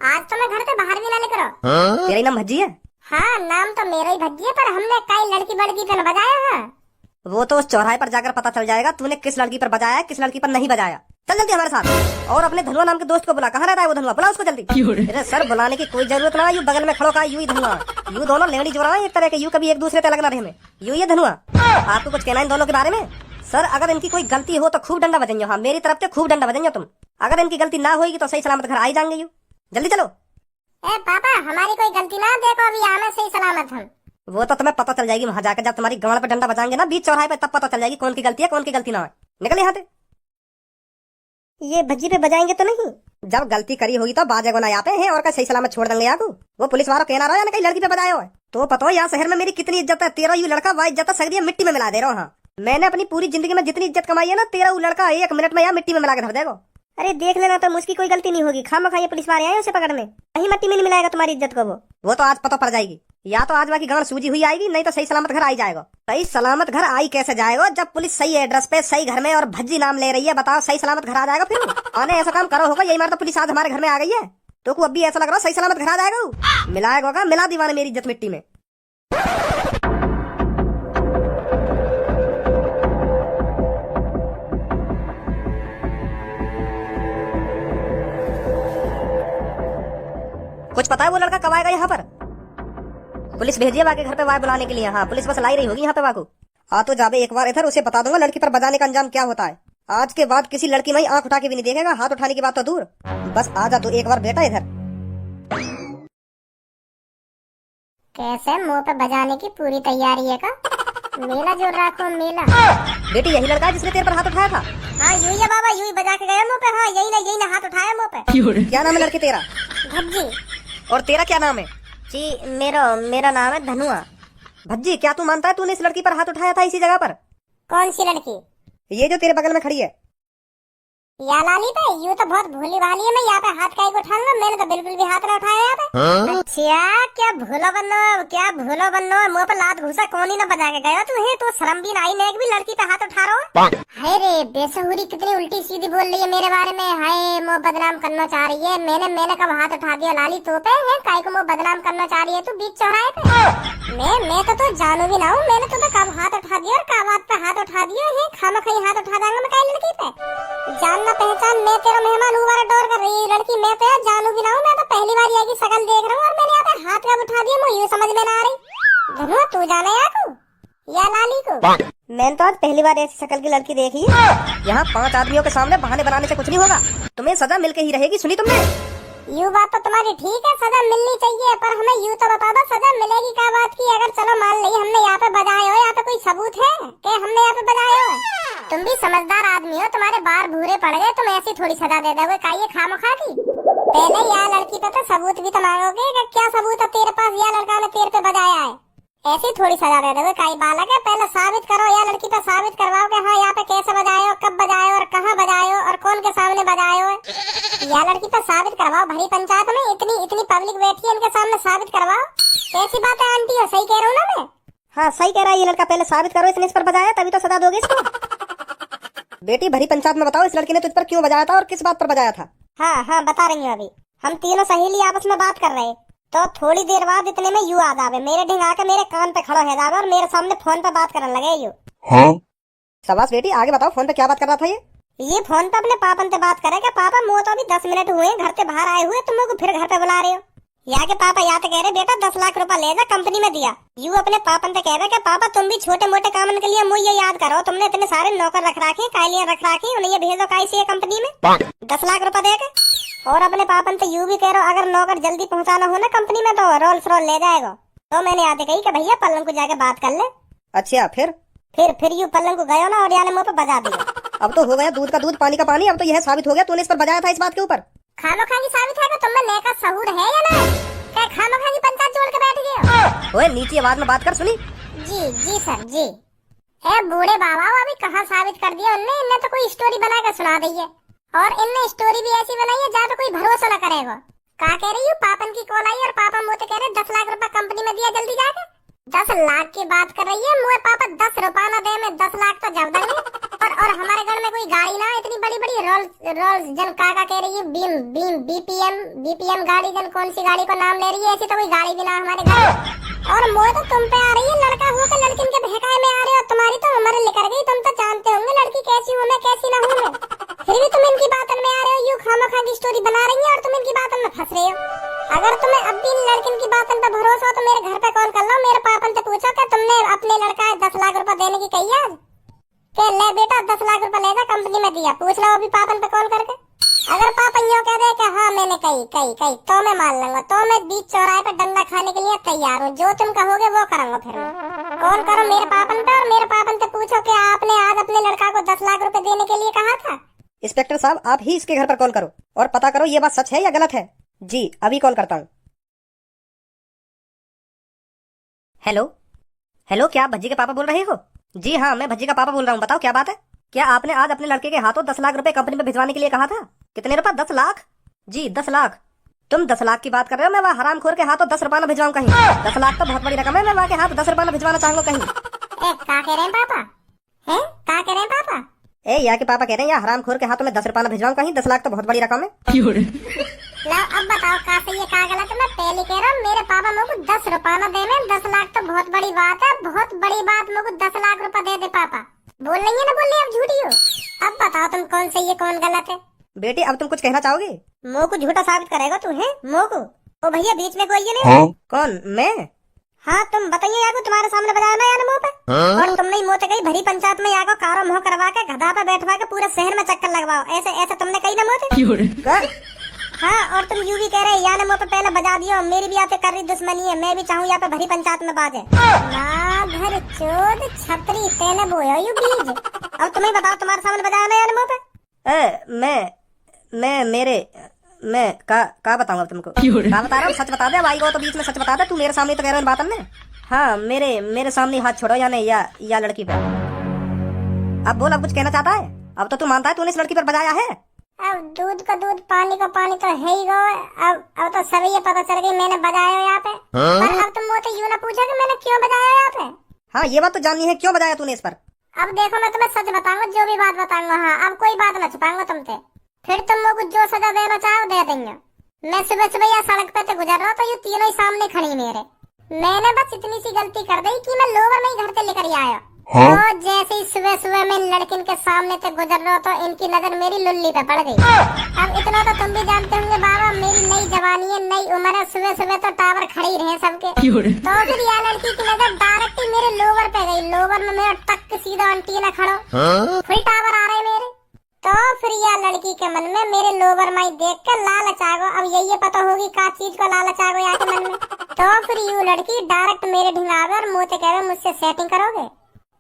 आज तो मैं घर से बाहर भी ना निकलो। तेरा नाम भज्जी है? हाँ, नाम तो मेरा ही भज्जी है, पर हमने काई लड़की पर बजाया है। वो तो उस चौराहे पर जाकर पता चल जाएगा तूने किस लड़की पर बजाया है, किस लड़की पर नहीं बजाया। चल जल्दी हमारे साथ, और अपने धनुआ नाम के दोस्त को बुला। कहाँ रहता है वो धनुआ? बुला उसको जल्दी। अरे सर, बुलाने की कोई जरूरत ना, यू बगल में खड़ो का यू ही धनुआ। यू दोनों लेवड़ी जोड़ा एक तरह के, यू कभी एक दूसरे पे लगना रहे में। यू ये धनुआ। आपको कुछ कहना है इन दोनों के बारे में? सर अगर इनकी कोई गलती हो तो खूब डंडा बजेंगे। हाँ, मेरी तरफ से खूब डंडा बजेंगे तुम। अगर इनकी गलती ना होगी तो सही सलामत घर आई जाएंगे। यू जल्दी चलो। ए पापा, हमारी कोई गलती ना, देखो अभी आना सही सलामत हम। वो तो तुम्हें पता चल जाएगी वहाँ जाकर, जब तुम्हारी गांड पे डंडा बजाएंगे ना बीच चौराहे पे, तब पता चल जाएगी कौन की गलती है कौन की गलती ना है। निकल यहाँ से। ये भज्जी पे बजाएंगे तो नहीं? जब गलती करी होगी तो बाजेगो ना यहाँ पे है, और का सही सलामत छोड़ देंगे आपको। वो पुलिस वालों कहना रहा है ना कहीं लड़की पे बजाया हो, तो पता हो यहाँ शहर में मेरी कितनी इज्जत है। तेरा यू लड़का वह इज्जत सगरी मिट्टी में मिला दे रहा हूँ। हाँ, मैंने अपनी पूरी जिंदगी में जितनी इज्जत कमाई है ना, तेरा वो लड़का 1 मिनट में यहाँ मिट्टी में मिला के धर देगा। अरे देख लेना, तो मुझकी कोई गलती नहीं होगी। खामखा ये पुलिस वाले आए उसे पकड़ने, कहीं मिट्टी में नहीं मिलाएगा तुम्हारी इज्जत को। वो तो आज पता पड़ जाएगी, या तो आज वहाँ की गांड सूजी हुई आएगी, नहीं तो सही सलामत घर आई जाएगा। सही सलामत घर आई कैसे जाएगा जब पुलिस सही एड्रेस पे सही घर में और भज्जी नाम ले रही है? बताओ, सही सलामत घर आ जाएगा फिर? आने ऐसा काम करो होगा, यही मार तो पुलिस आज हमारे घर में आ गई है, तो अब भी ऐसा लग रहा है सही सलामत घर आ जाएगा। मिलाएगा, मिला दीवाने मेरी इज्जत मिट्टी में। कुछ पता है वो लड़का कब आएगा यहाँ पर? पुलिस भेजिए वाके घर पे वाय बुलाने के लिए। हाँ, पुलिस बस लाई रही होगी यहाँ पे वाको। हाँ तो जाबे एक बार इधर, उसे बता दूंगा लड़की पर बजाने का अंजाम क्या होता है। आज के बाद किसी लड़की में आंख उठा के भी नहीं देखेगा, हाथ उठाने की बात तो दूर। बस आजा तू एक बार बेटा इधर। कैसे मुंह पे बजाने की पूरी तैयारी है का? मेला जोर रखो मेला। बेटी यही लड़का है जिसने तेरे पर हाथ उठाया था? हाँ यही है बाबा, यही बजा के गया मुंह पे। हाँ यही ना हाथ उठाया मुंह पे। क्या नाम है लड़के तेरा? भज्जी। और तेरा क्या नाम है? जी मेरा नाम है धनुआ। भज्जी, क्या तू मानता है तूने इस लड़की पर हाथ उठाया था इसी जगह पर? कौन सी लड़की? ये जो तेरे बगल में खड़ी है। या लाली पे यूं तो बहुत भोली भाली है, मैं यहाँ पे हाथ का उठाऊंगा, मैंने तो बिल्कुल भी हाथ ना उठाया यहाँ पे। अच्छा क्या भूलो बनो मुंह पे लात घुसा कौन ही ना बजा के गया तू है? तो शर्म भी नहीं नेक भी लड़की पे हाथ उठा रहा है। हाय रे बेसहुरी, कितनी उल्टी सीधी बोल रही है मेरे बारे में। हाय मुंह बदनाम करना चाह रही है। मैंने कब हाथ उठा दिया लाली तो पे है? काय को मुंह बदनाम करना चाह रही है तू बीच चौराहे पे? मैं तो जानू भी ना हूँ, मैंने तो कब हाथ उठा दिया और कब बात पे हाथ उठा दिया है? खामा खाई हाथ उठा दूंगा मैं काय लड़की पे? जानना पहचान, मैं तेरा मेहमान हूँ, डोर कर रही है लड़की। मैं तो यार जानू भी ना हूँ, मैं तो पहली बार यहाँ की शकल देख रहा हूँ और मैंने यहाँ पे हाथ कब उठा दिया मुझे समझ में ना आ रही। धनुआ तू जाने या लाली को? मैंने तो आज पहली बार ऐसी शक्ल की लड़की देखी है। यहाँ 5 आदमियों के सामने बहाने बनाने से कुछ नहीं होगा, तुम्हें सजा मिल के ही रहेगी। सुनी तुमने? यू बात तो तुम्हारी ठीक है, सजा मिलनी चाहिए, पर हमें यू तो बता दो सजा मिलेगी क्या बात की? अगर चलो मान ली हमने यहाँ पे बजाए हो, यहाँ पे कोई सबूत है कि हमने यहाँ पे बजाए हो? तुम भी समझदार आदमी हो, तुम्हारे बाल भूरे पड़ गए, तुम ऐसी थोड़ी सजा दे दोगे काये खामखा की? पहले या लड़की पे तो सबूत भी तो मांगोगे कि क्या सबूत है तेरे पास, या लड़का ने तेरे पे बजाया है? ऐसी थोड़ी सजा दे दोगे काई बालक है? पहले साबित करो, या लड़की पे साबित करवाओ कि हाँ यहाँ पे कैसे बजाए हो, कब बजाए हो और कहाँ बजाए हो और कौन के सामने बजाए हो। या लड़की पे साबित करवाओ, भरी पंचायत में इतनी पब्लिक बैठी है, उनके सामने साबित करवाओ। कैसी बात है आंटी, हो सही कह रहा हूँ ना मैं? हाँ सही कह रहा है ये लड़का, पहले साबित करो इसने इस पर बजाया, तभी तो सजा दोगे इसको। बेटी भरी पंचायत में बताओ इस लड़की ने तुझ पर क्यों बजाया था और किस बात पर बजाया था? हाँ बता रही हूँ। अभी हम तीनों सहेली आपस में बात कर रहे, तो थोड़ी देर बाद इतने में यू आ जावे, मेरे ढिंग आके मेरे कान पे खड़ा है जावे और मेरे सामने फोन पे बात करने लगे यू। हाँ? शाबाश बेटी, आगे बताओ फोन पे क्या बात कर रहा था ये फोन पे अपने पापन से बात करे कि पापा मुझे तो अभी 10 मिनट हुए घर से बाहर आए हुए, तुम लोग फिर घर पे बुला रहे हो। या के पापा या तो कह रहे बेटा 10 लाख रुपया ले जा, कंपनी में दिया। यू अपने पापन से कह रहे कि पापा तुम भी छोटे मोटे कामन के लिए मुझे याद करो, तुमने इतने सारे नौकर रख रखे, कालियां रख रखी, उन्हें ये भेजो कैसी है कंपनी में 10 लाख रुपया दे के। और अपने पापन से यू भी कह रहे अगर नौकर जल्दी पहुंचाना हो ना कंपनी में तो रोल्स रॉयस ले जाएगा। तो मैंने आते कही कि भैया पलंग को जाके बात कर ले। अच्छा फिर यू पलंग को गयो ना और याने मुंह पे बजा दिया। अब तो हो गया दूध का दूध पानी का पानी, अब तो यह साबित हो गया तूने इस पर बजाया था इस बात के ऊपर। खामोखा की साबित है कि तुम में नेका सहूर है या ना? क्या खामोखा की पंचायत जोड़ के बैठ गए हो? ओए नीची आवाज में बात कर, सुनी? जी सर जी। ए बूढ़े बाबा अभी कहाँ साबित कर दिया उनने? इनने तो कोई स्टोरी बना कर सुना दी है, और इनने स्टोरी भी ऐसी बनाई है जहाँ तो कोई भरोसा न करेगा। कहा कह रही हूँ पापन की कॉल आई और पापा मुझे कह रहे 10 लाख रुपया कंपनी में दिया जल्दी जाके। 10 लाख की बात कर रही है मुझे पापा 10 रुपया न दे, मैं 10 लाख तो जब देंगे। और हमारे घर में कोई गाड़ी ना इतनी बड़ी बड़ी रोल्स जन काका कह रही है बीपीएम गाड़ी, जन कौन सी गाड़ी को नाम ले रही है? ऐसी तो कोई गाड़ी भी ना हमारे घर। और मोह तो तुम पे आ रही है, लड़का हो के लड़किन के बहकाए में आ रहे हो, तुम्हारी तो उम्र निकल गई, तुम तो जानते होंगे लड़की कैसी हूँ मैं कैसी ना हूँ मैं, फिर भी तुम इनकी बातन में आ रहे हो, यूं खामोखा की स्टोरी बना रही है और तुम इनकी बातन में फंस रहे हो। अगर तुम्हें अब भी इन लड़किन की बातन पे भरोसा हो तो मेरे घर पे कॉल कर लो, मेरे पापन से पूछो कि तुमने अपने लड़का 10 लाख रुपया देने की कही है कि ले बेटा 10 लाख रुपया लेगा कंपनी में दिया, पूछ लो अभी पापन पे कॉल करके। अगर पापा यूं कह दे कि हाँ मैंने कही तो मैं मान लूंगा, तो मैं बीच चौराहे पे डंडा खाने के लिए तैयार हूँ, जो तुम कहोगे वो करूंगा। फिर मैं कॉल करो मेरे पापन पे और मेरे पापन से पूछो कि आपने आज अपने लड़का को 10 लाख रुपए देने के लिए कहा था। इंस्पेक्टर साहब आप ही इसके घर पर कॉल करो और पता करो ये बात सच है या गलत है। जी अभी कॉल करता हूँ। हेलो क्या आप भज्जी के पापा बोल रहे हो? जी हाँ मैं भज्जी का पापा बोल रहा हूँ, बताओ क्या बात है? क्या आपने आज अपने लड़के के हाथों 10 लाख रुपए कंपनी में भिजवाने के लिए कहा था? कितने रुपए? 10 लाख? जी 10 लाख। तुम 10 लाख की बात कर रहे हो? मैं वहाँ हरामखोर के हाथों 10 रुपया न भिजवाऊं कहीं। 10 लाख तो बहुत बड़ी रकम है, मैं वहाँ के हाथ 10 रुपया न भिजवाना चाहूंगा कहीं। क्या कह रहे हैं पापा? क्या कह रहे हैं पापा? यहाँ के पापा कह रहे हैं हरामखोर के हाथों में 10 रुपया न भिजवाऊं कहीं, 10 लाख तो बहुत बड़ी रकम है। लो अब बताओ कहा सही है कहा गलत है? मैं पहले कह रहा हूँ मेरे पापा मुझको 10 रुपया न दे, 10 लाख तो बहुत बड़ी बात है, बहुत बड़ी बात, मुझको 10 लाख रुपया दे दे पापा। बोल रही है ना बोल रही अब झूठी हो? अब बताओ तुम कौन सही है कौन गलत है? बेटी अब तुम कुछ कहना चाहोगे? मुँह को झूठा साबित करेगा तू है? मुँह को ओ भैया बीच में कोई नहीं। हाँ? कौन? मैं? हाँ तुम बताइए यार, तुम्हारे सामने बजाया ना यार मुंह पे। और तुमने ही मोते कही भरी पंचायत में यार को कारो मुंह करवा के गधा पे बैठवा के पूरे शहर में चक्कर लगवाओ, ऐसे ऐसे तुमने कही ना मोते। हाँ और तुम यूं भी कह रहे यार मुंह पे पहले बजा दियो, मेरी भी आपसे कर रही दुश्मनी है, मैं भी चाहूँ यहाँ पे भरी पंचायत में बाजे। घर चोद छतरी तेने बोया यू बीज। अब तुम्हें बताओ, तुम्हारे सामने बजाया ना यार मुंह पे। मैं का बताऊँ अब तुमको, का बता रहा हूँ, सच बता दे भाई को, तो बीच में सच बता दे, तू मेरे सामने तो कह रहा है बात हमने। हाँ मेरे सामने हाथ छोड़ो या नहीं, या लड़की पे। अब बोल, अब कुछ कहना चाहता है? अब तो तू मानता है तूने इस लड़की पर बजाया है। अब दूध का दूध पानी का पानी तो है ही गो। अब तो सभी ये पता चल गई मैंने बजाया यहाँ पे। पर अब तुम मुझसे यूं ना पूछो कि मैंने क्यों बजाया यहाँ पे। हाँ ये बात तो जाननी है, क्यों बजाया तूने इस पर। अब देखो मैं तुम्हें सच बताऊंगा, जो भी बात बताऊंगा। हाँ अब कोई बात ना छुपाऊंगा तुमसे, फिर तुम लोग जो सजा देना चाहो दे देंगे। मैं सुबह सुबह यहाँ सड़क पे से गुजर रहा तो ये तीनों ही सामने खड़ी मेरे। मैंने बस इतनी सी गलती कर दी कि मैं लोवर में ही घर से लेकर आया। तो जैसे ही सुबह सुबह मैं लड़किन के सामने से गुजर रहा तो इनकी नजर मेरी लुल्ली पे पड़ गई। अब इतना तो तुम भी जानते होंगे बाबा, मेरी नई जवानी है, नई उम्र है, सुबह सुबह तो टावर खड़ी रहे सबके। तो फिर यह लड़की की नजर डायरेक्ट ही मेरे लोवर पे गई। लोवर में मेरा टक सीधा एंटीना खड़ो, फुल टावर आ रहे मेरे। तो फिर यह लड़की के मन में मेरे लोवर माई देख कर लालच आ गो। अब यही पता होगी का चीज को लालच आ गो यहाँ के मन में। तो फिर यू लड़की डायरेक्ट मेरे ढिंगावे और मुँह से कह रहे मुझसे सेटिंग करोगे।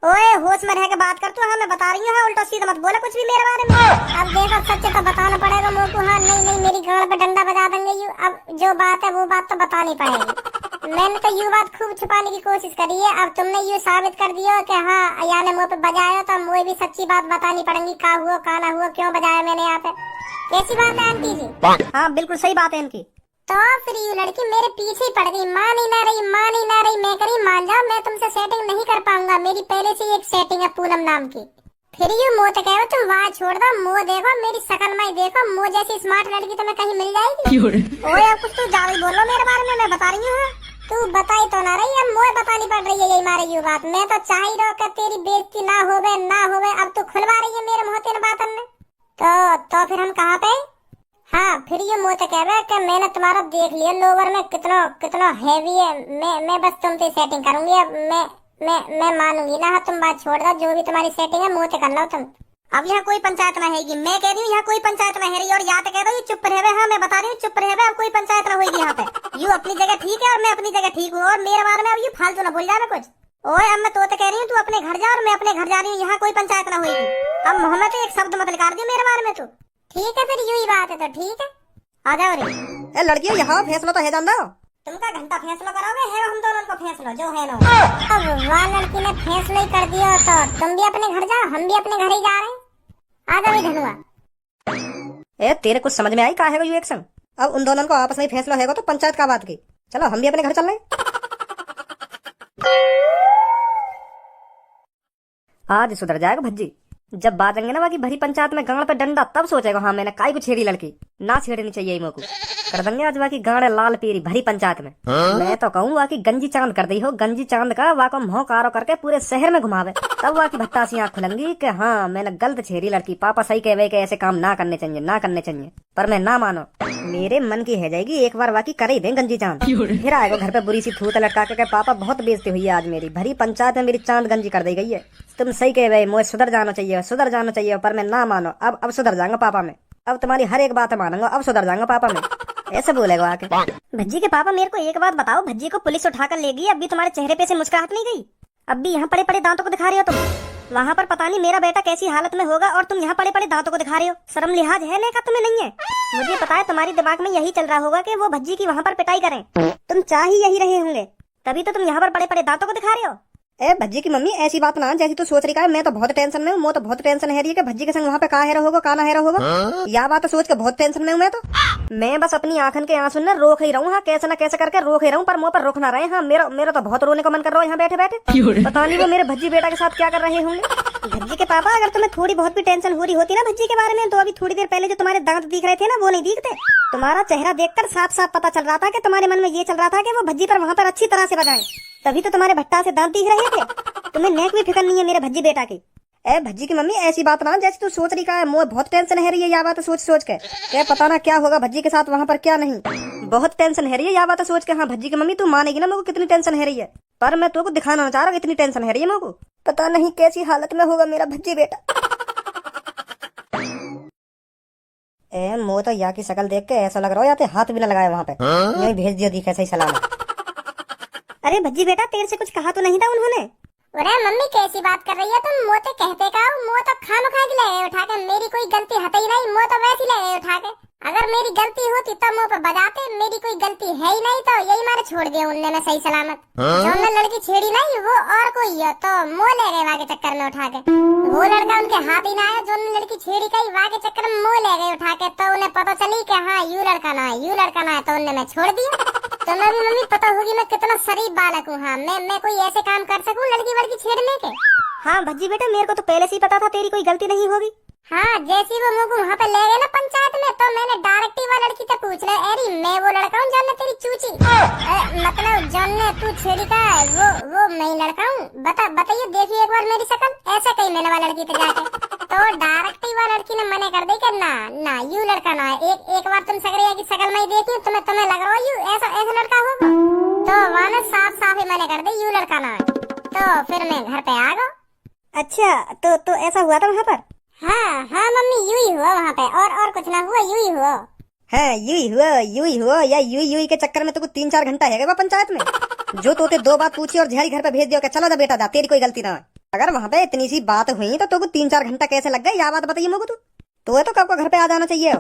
ओए होश में रह के बात कर तू। हाँ मैं बता रही हूँ, उल्टा सीधा मत बोला कुछ भी मेरे बारे में। अब देखो सच तो बताना पड़ेगा मुँह को। हाँ नहीं मेरी गाड़ पे डंडा बजा देंगे यू। अब जो बात है वो बात तो बतानी पड़ेगी। मैंने तो यू बात खूब छुपाने की कोशिश करी है। अब तुमने यू साबित कर दिया कि हाँ यार ने मुँह पे बजाया, तो मुझे भी सच्ची बात बतानी पड़ेगी। का हुआ का ना हुआ, क्यों बजाया मैंने यहाँ पे। कैसी बात है आंटी जी? हाँ बिल्कुल सही बात है इनकी। तो फिर यू लड़की मेरे पीछे ही पड़ गई, मान ही ना रही। मैं करी मान जाओ मैं तुमसे सेटिंग नहीं कर पाऊंगा, मेरी पहले से एक सेटिंग है पूनम नाम की। फिर यू मुँह तो कहो तुम वहाँ छोड़ दो, मुँह देखो मेरी शकल में देखो, मुँह जैसी स्मार्ट लड़की तुम्हें कहीं मिल जाएगी। ओए अब कुछ तू ज्यादा बोल रहा मेरे बारे में, मैं बता रही हूँ। तू बताई तो ना रही, अब मुझे बतानी पड़ रही है यही मारे यू बात। मैं तो चाह ही रहा कि तेरी बेइज्जती ना होवे, अब तू खुलवा रही है मेरे मुँह तेरे बातन में। तो फिर हम कहाँ पे? हाँ फिर ये मुँह तो कह रहा है कि मैंने तुम्हारा देख लिया लोवर में कितना हैवी है। मैं बस तुमसे सेटिंग करूंगी। अब मैं मानूंगी ना। हाँ तुम बात छोड़ दो, जो भी तुम्हारी सेटिंग है मुँह से कर लो तुम। अब यहाँ कोई पंचायत ना हैगी, मैं कह रही हूँ यहाँ कोई पंचायत ना है रही। और यहाँ तो कह रही हूँ चुप रहे। हाँ मैं बता रही हूँ चुप रहे, अब कोई पंचायत ना होगी यहाँ पे। यू अपनी जगह ठीक है और मैं अपनी जगह ठीक हूँ, और मेरे बारे में अब ये फालतू ना बोल जाना कुछ। ओए अब मैं तो कह रही हूँ तू अपने घर जा और मैं अपने घर जा रही हूँ, यहाँ कोई पंचायत ना होगी। अब मोहम्मद तो एक शब्द मत निकाल दियो मेरे बारे में। तू ठीक है फिर यू ही बात है तो ठीक है, आ जाओ रे। ए लड़कियों यहाँ फैसला तो है जान दो। तुमका घंटा फैसला करोगे है हम दोनों को फैसला जो है ना। अब वहाँ लड़की ने फैसला ही कर दिया तो तुम भी अपने घर जाओ, हम भी अपने घर ही जा रहे हैं। आ जाओ धनुआ। ए तेरे कुछ समझ में आई का है यू एक्शन? अब उन दोनों को आपस में फैसला होगा तो पंचायत का बात की। चलो हम भी अपने घर चल रहे। आज सुधर जाएगा भज्जी, जब बाजेंगे ना बाकी भरी पंचायत में गांड पे डंडा तब सोचेगा हाँ मैंने काई को छेड़ी लड़की। ना छेड़नी चाहिए मोको। कर देंगे आज बाकी गांड लाल पीरी भरी पंचायत में। मैं तो कहूँ बाकी गंजी चांद कर दी हो, गंजी चांद का वाको मोह कारो करके पूरे शहर में घुमावे, तब वाकी भट्टासियां खुलेंगी कि हाँ मैंने गलत छेड़ी लड़की। पापा सही कहे कि ऐसे काम ना करने चाहिए, पर मैं ना मानो। मेरे मन की है जाएगी एक बार वाकी कर ही दे गंजी चांद। फिर आएगा घर पे बुरी सी थूत लटका के पापा बहुत बेइज्जती हुई है आज मेरी। भरी पंचायत में मेरी चांद गंजी कर दी गई है। तुम सही कहे भाई, मुझे सुधर जाना चाहिए, पर मैं ना मानो। अब सुधर जाऊंगा पापा में, अब तुम्हारी हर एक बात मानूंगा, अब सुधर जाऊंगा पापा में। ऐसे बोलेगा आके। भज्जी के पापा मेरे को एक बात बताओ, भज्जी को पुलिस उठाकर ले गई, अभी तुम्हारे चेहरे पे से मुस्कुराहट नहीं गई? अब भी यहाँ पड़े पड़े दांतों को दिखा रहे हो तुम। वहाँ पर पता नहीं मेरा बेटा कैसी हालत में होगा और तुम यहाँ पड़े पड़े दांतों को दिखा रहे हो। शर्म लिहाज है का तुम्हें नहीं है? मुझे पता है तुम्हारी दिमाग में यही चल रहा होगा कि वो भज्जी की वहाँ पर पिटाई करें। तुम चाह ही यही रहे होंगे, तभी तो तुम यहाँ पर पड़े पड़े दांतों को दिखा रहे हो। ए भज्जी की मम्मी ऐसी बात ना जैसी तू सोच रही है। मैं तो बहुत टेंशन में हूँ, मैं तो बहुत टेंशन है रही है कि भज्जी के संग वहाँ पे का है होगा का ना है होगा। यह बात सोच के बहुत टेंशन में हूँ मैं बस अपनी आंखन के आंसू ने रोक ही रहूँ। हाँ कैसे ना कैसे करके रोक ही रहूँ, पर मुँह पर रोक ना रहे। हाँ मेरा तो बहुत रोने का मन कर रहा है यहाँ बैठे बैठे। पता नहीं वो मेरे भज्जी बेटा के साथ क्या कर रहे होंगे। भज्जी के पापा अगर तुम्हें थोड़ी बहुत भी टेंशन हो रही होती ना भज्जी के बारे में, तो अभी थोड़ी देर पहले जो तुम्हारे दांत दिख रहे थे ना वो नहीं दिखते। तुम्हारा चेहरा देखकर साफ साफ पता चल रहा था कि तुम्हारे मन में ये चल रहा था कि वो भज्जी पर वहाँ पर अच्छी तरह से बजाएं, तभी तो तुम्हारे भट्टा से दांत दिख रहे थे। तुम्हें नेक भी फिक्र नहीं है मेरे भज्जी बेटा की। ए भज्जी की मम्मी ऐसी बात ना जैसे तू सोच रही का है। मुझे बहुत टेंशन है रही है यह बात सोच के। क्या पता ना क्या होगा भज्जी के साथ वहाँ पर क्या नहीं। बहुत टेंशन है रही है, या बात सोच के। हाँ भज्जी की मम्मी तू मानेगी ना मेरे को कितनी टेंशन है रही है, पर मैं तो को दिखाना चाह रहा हूँ इतनी टेंशन है रही है मेरे को। पता नहीं कैसी हालत में होगा मेरा भज्जी बेटा। ए मो तो या की शक्ल देख के ऐसा लग रहा हो या तो हाथ भी ना लगाया वहाँ पे, यही भेज दिया दिखे सही सलामत। अरे भज्जी बेटा तेरे से कुछ कहा तो नहीं था उन्होंने? अरे मम्मी कैसी बात कर रही है तुम? मोते कहते का मो तो खामखा के ले उठा के, मेरी कोई गलती हट ही नहीं, मो तो वैसी ले उठा के। अगर मेरी गलती होती तो मुंह पे बजाते, मेरी कोई गलती है ही नहीं तो यही मारे छोड़ दिया उनने में सही सलामत। जो हमने लड़की छेड़ी नहीं वो और कोई है तो मुंह ले गए वहाँ के चक्कर में उठा के। वो लड़का उनके हाथ ही ना आया जो उन्होंने लड़की छेड़ी कही, वहाँ के चक्कर में मुंह ले गए उठा के। तो उन्हें पता चली कि हाँ यू लड़का ना है, यू लड़का ना है, तो उनने मैं छोड़ दिया। तो मैं भी मम्मी पता होगी मैं कितना शरीफ बालक हूँ। हाँ मैं कोई ऐसे काम कर सकूँ लड़की वड़की छेड़ने के? हाँ भज्जी बेटा मेरे को तो पहले से ही पता था तेरी कोई गलती नहीं होगी। हाँ जैसी वो मुझको वहाँ पे ले गए ना पंचायत में, तो मैंने डायरेक्ट ही वो लड़की से पूछ लिया, अरे मैं वो लड़का हूँ जानने तेरी चूची, मतलब जानने तू छेड़ी का है, वो मैं ही लड़का हूँ। बताइए देखिए एक बार मेरी शक्ल, ऐसा कही मैंने वो लड़की से जाके। तो डायरेक्ट ही वो लड़की ने मना कर दी कि ना यू लड़का ना है। एक बार तुम सकरिया की शक्ल में देखी तुम्हें लग रहा हो यू ऐसा लड़का होगा, तो वहाँ ने साफ ही मना कर दी यू लड़का ना है। तो फिर मैं घर पे आ गया। अच्छा तो ऐसा हुआ था वहाँ पर? हाँ मम्मी यू ही हुआ वहाँ पे, और कुछ ना हुआ, यू ही हुआ। है यू ही हुआ या यू के चक्कर में तो 3-4 घंटा है पंचायत में। जो तोते 2 बात पूछी और झेरी घर पे भेज दिया कि चलो जा बेटा जा, तेरी कोई गलती ना है। अगर वहाँ पे इतनी सी बात हुई तो 3-4 घंटा कैसे लग गए, या बात बताइए मुझको। तो कब को घर पे आ जाना चाहिए।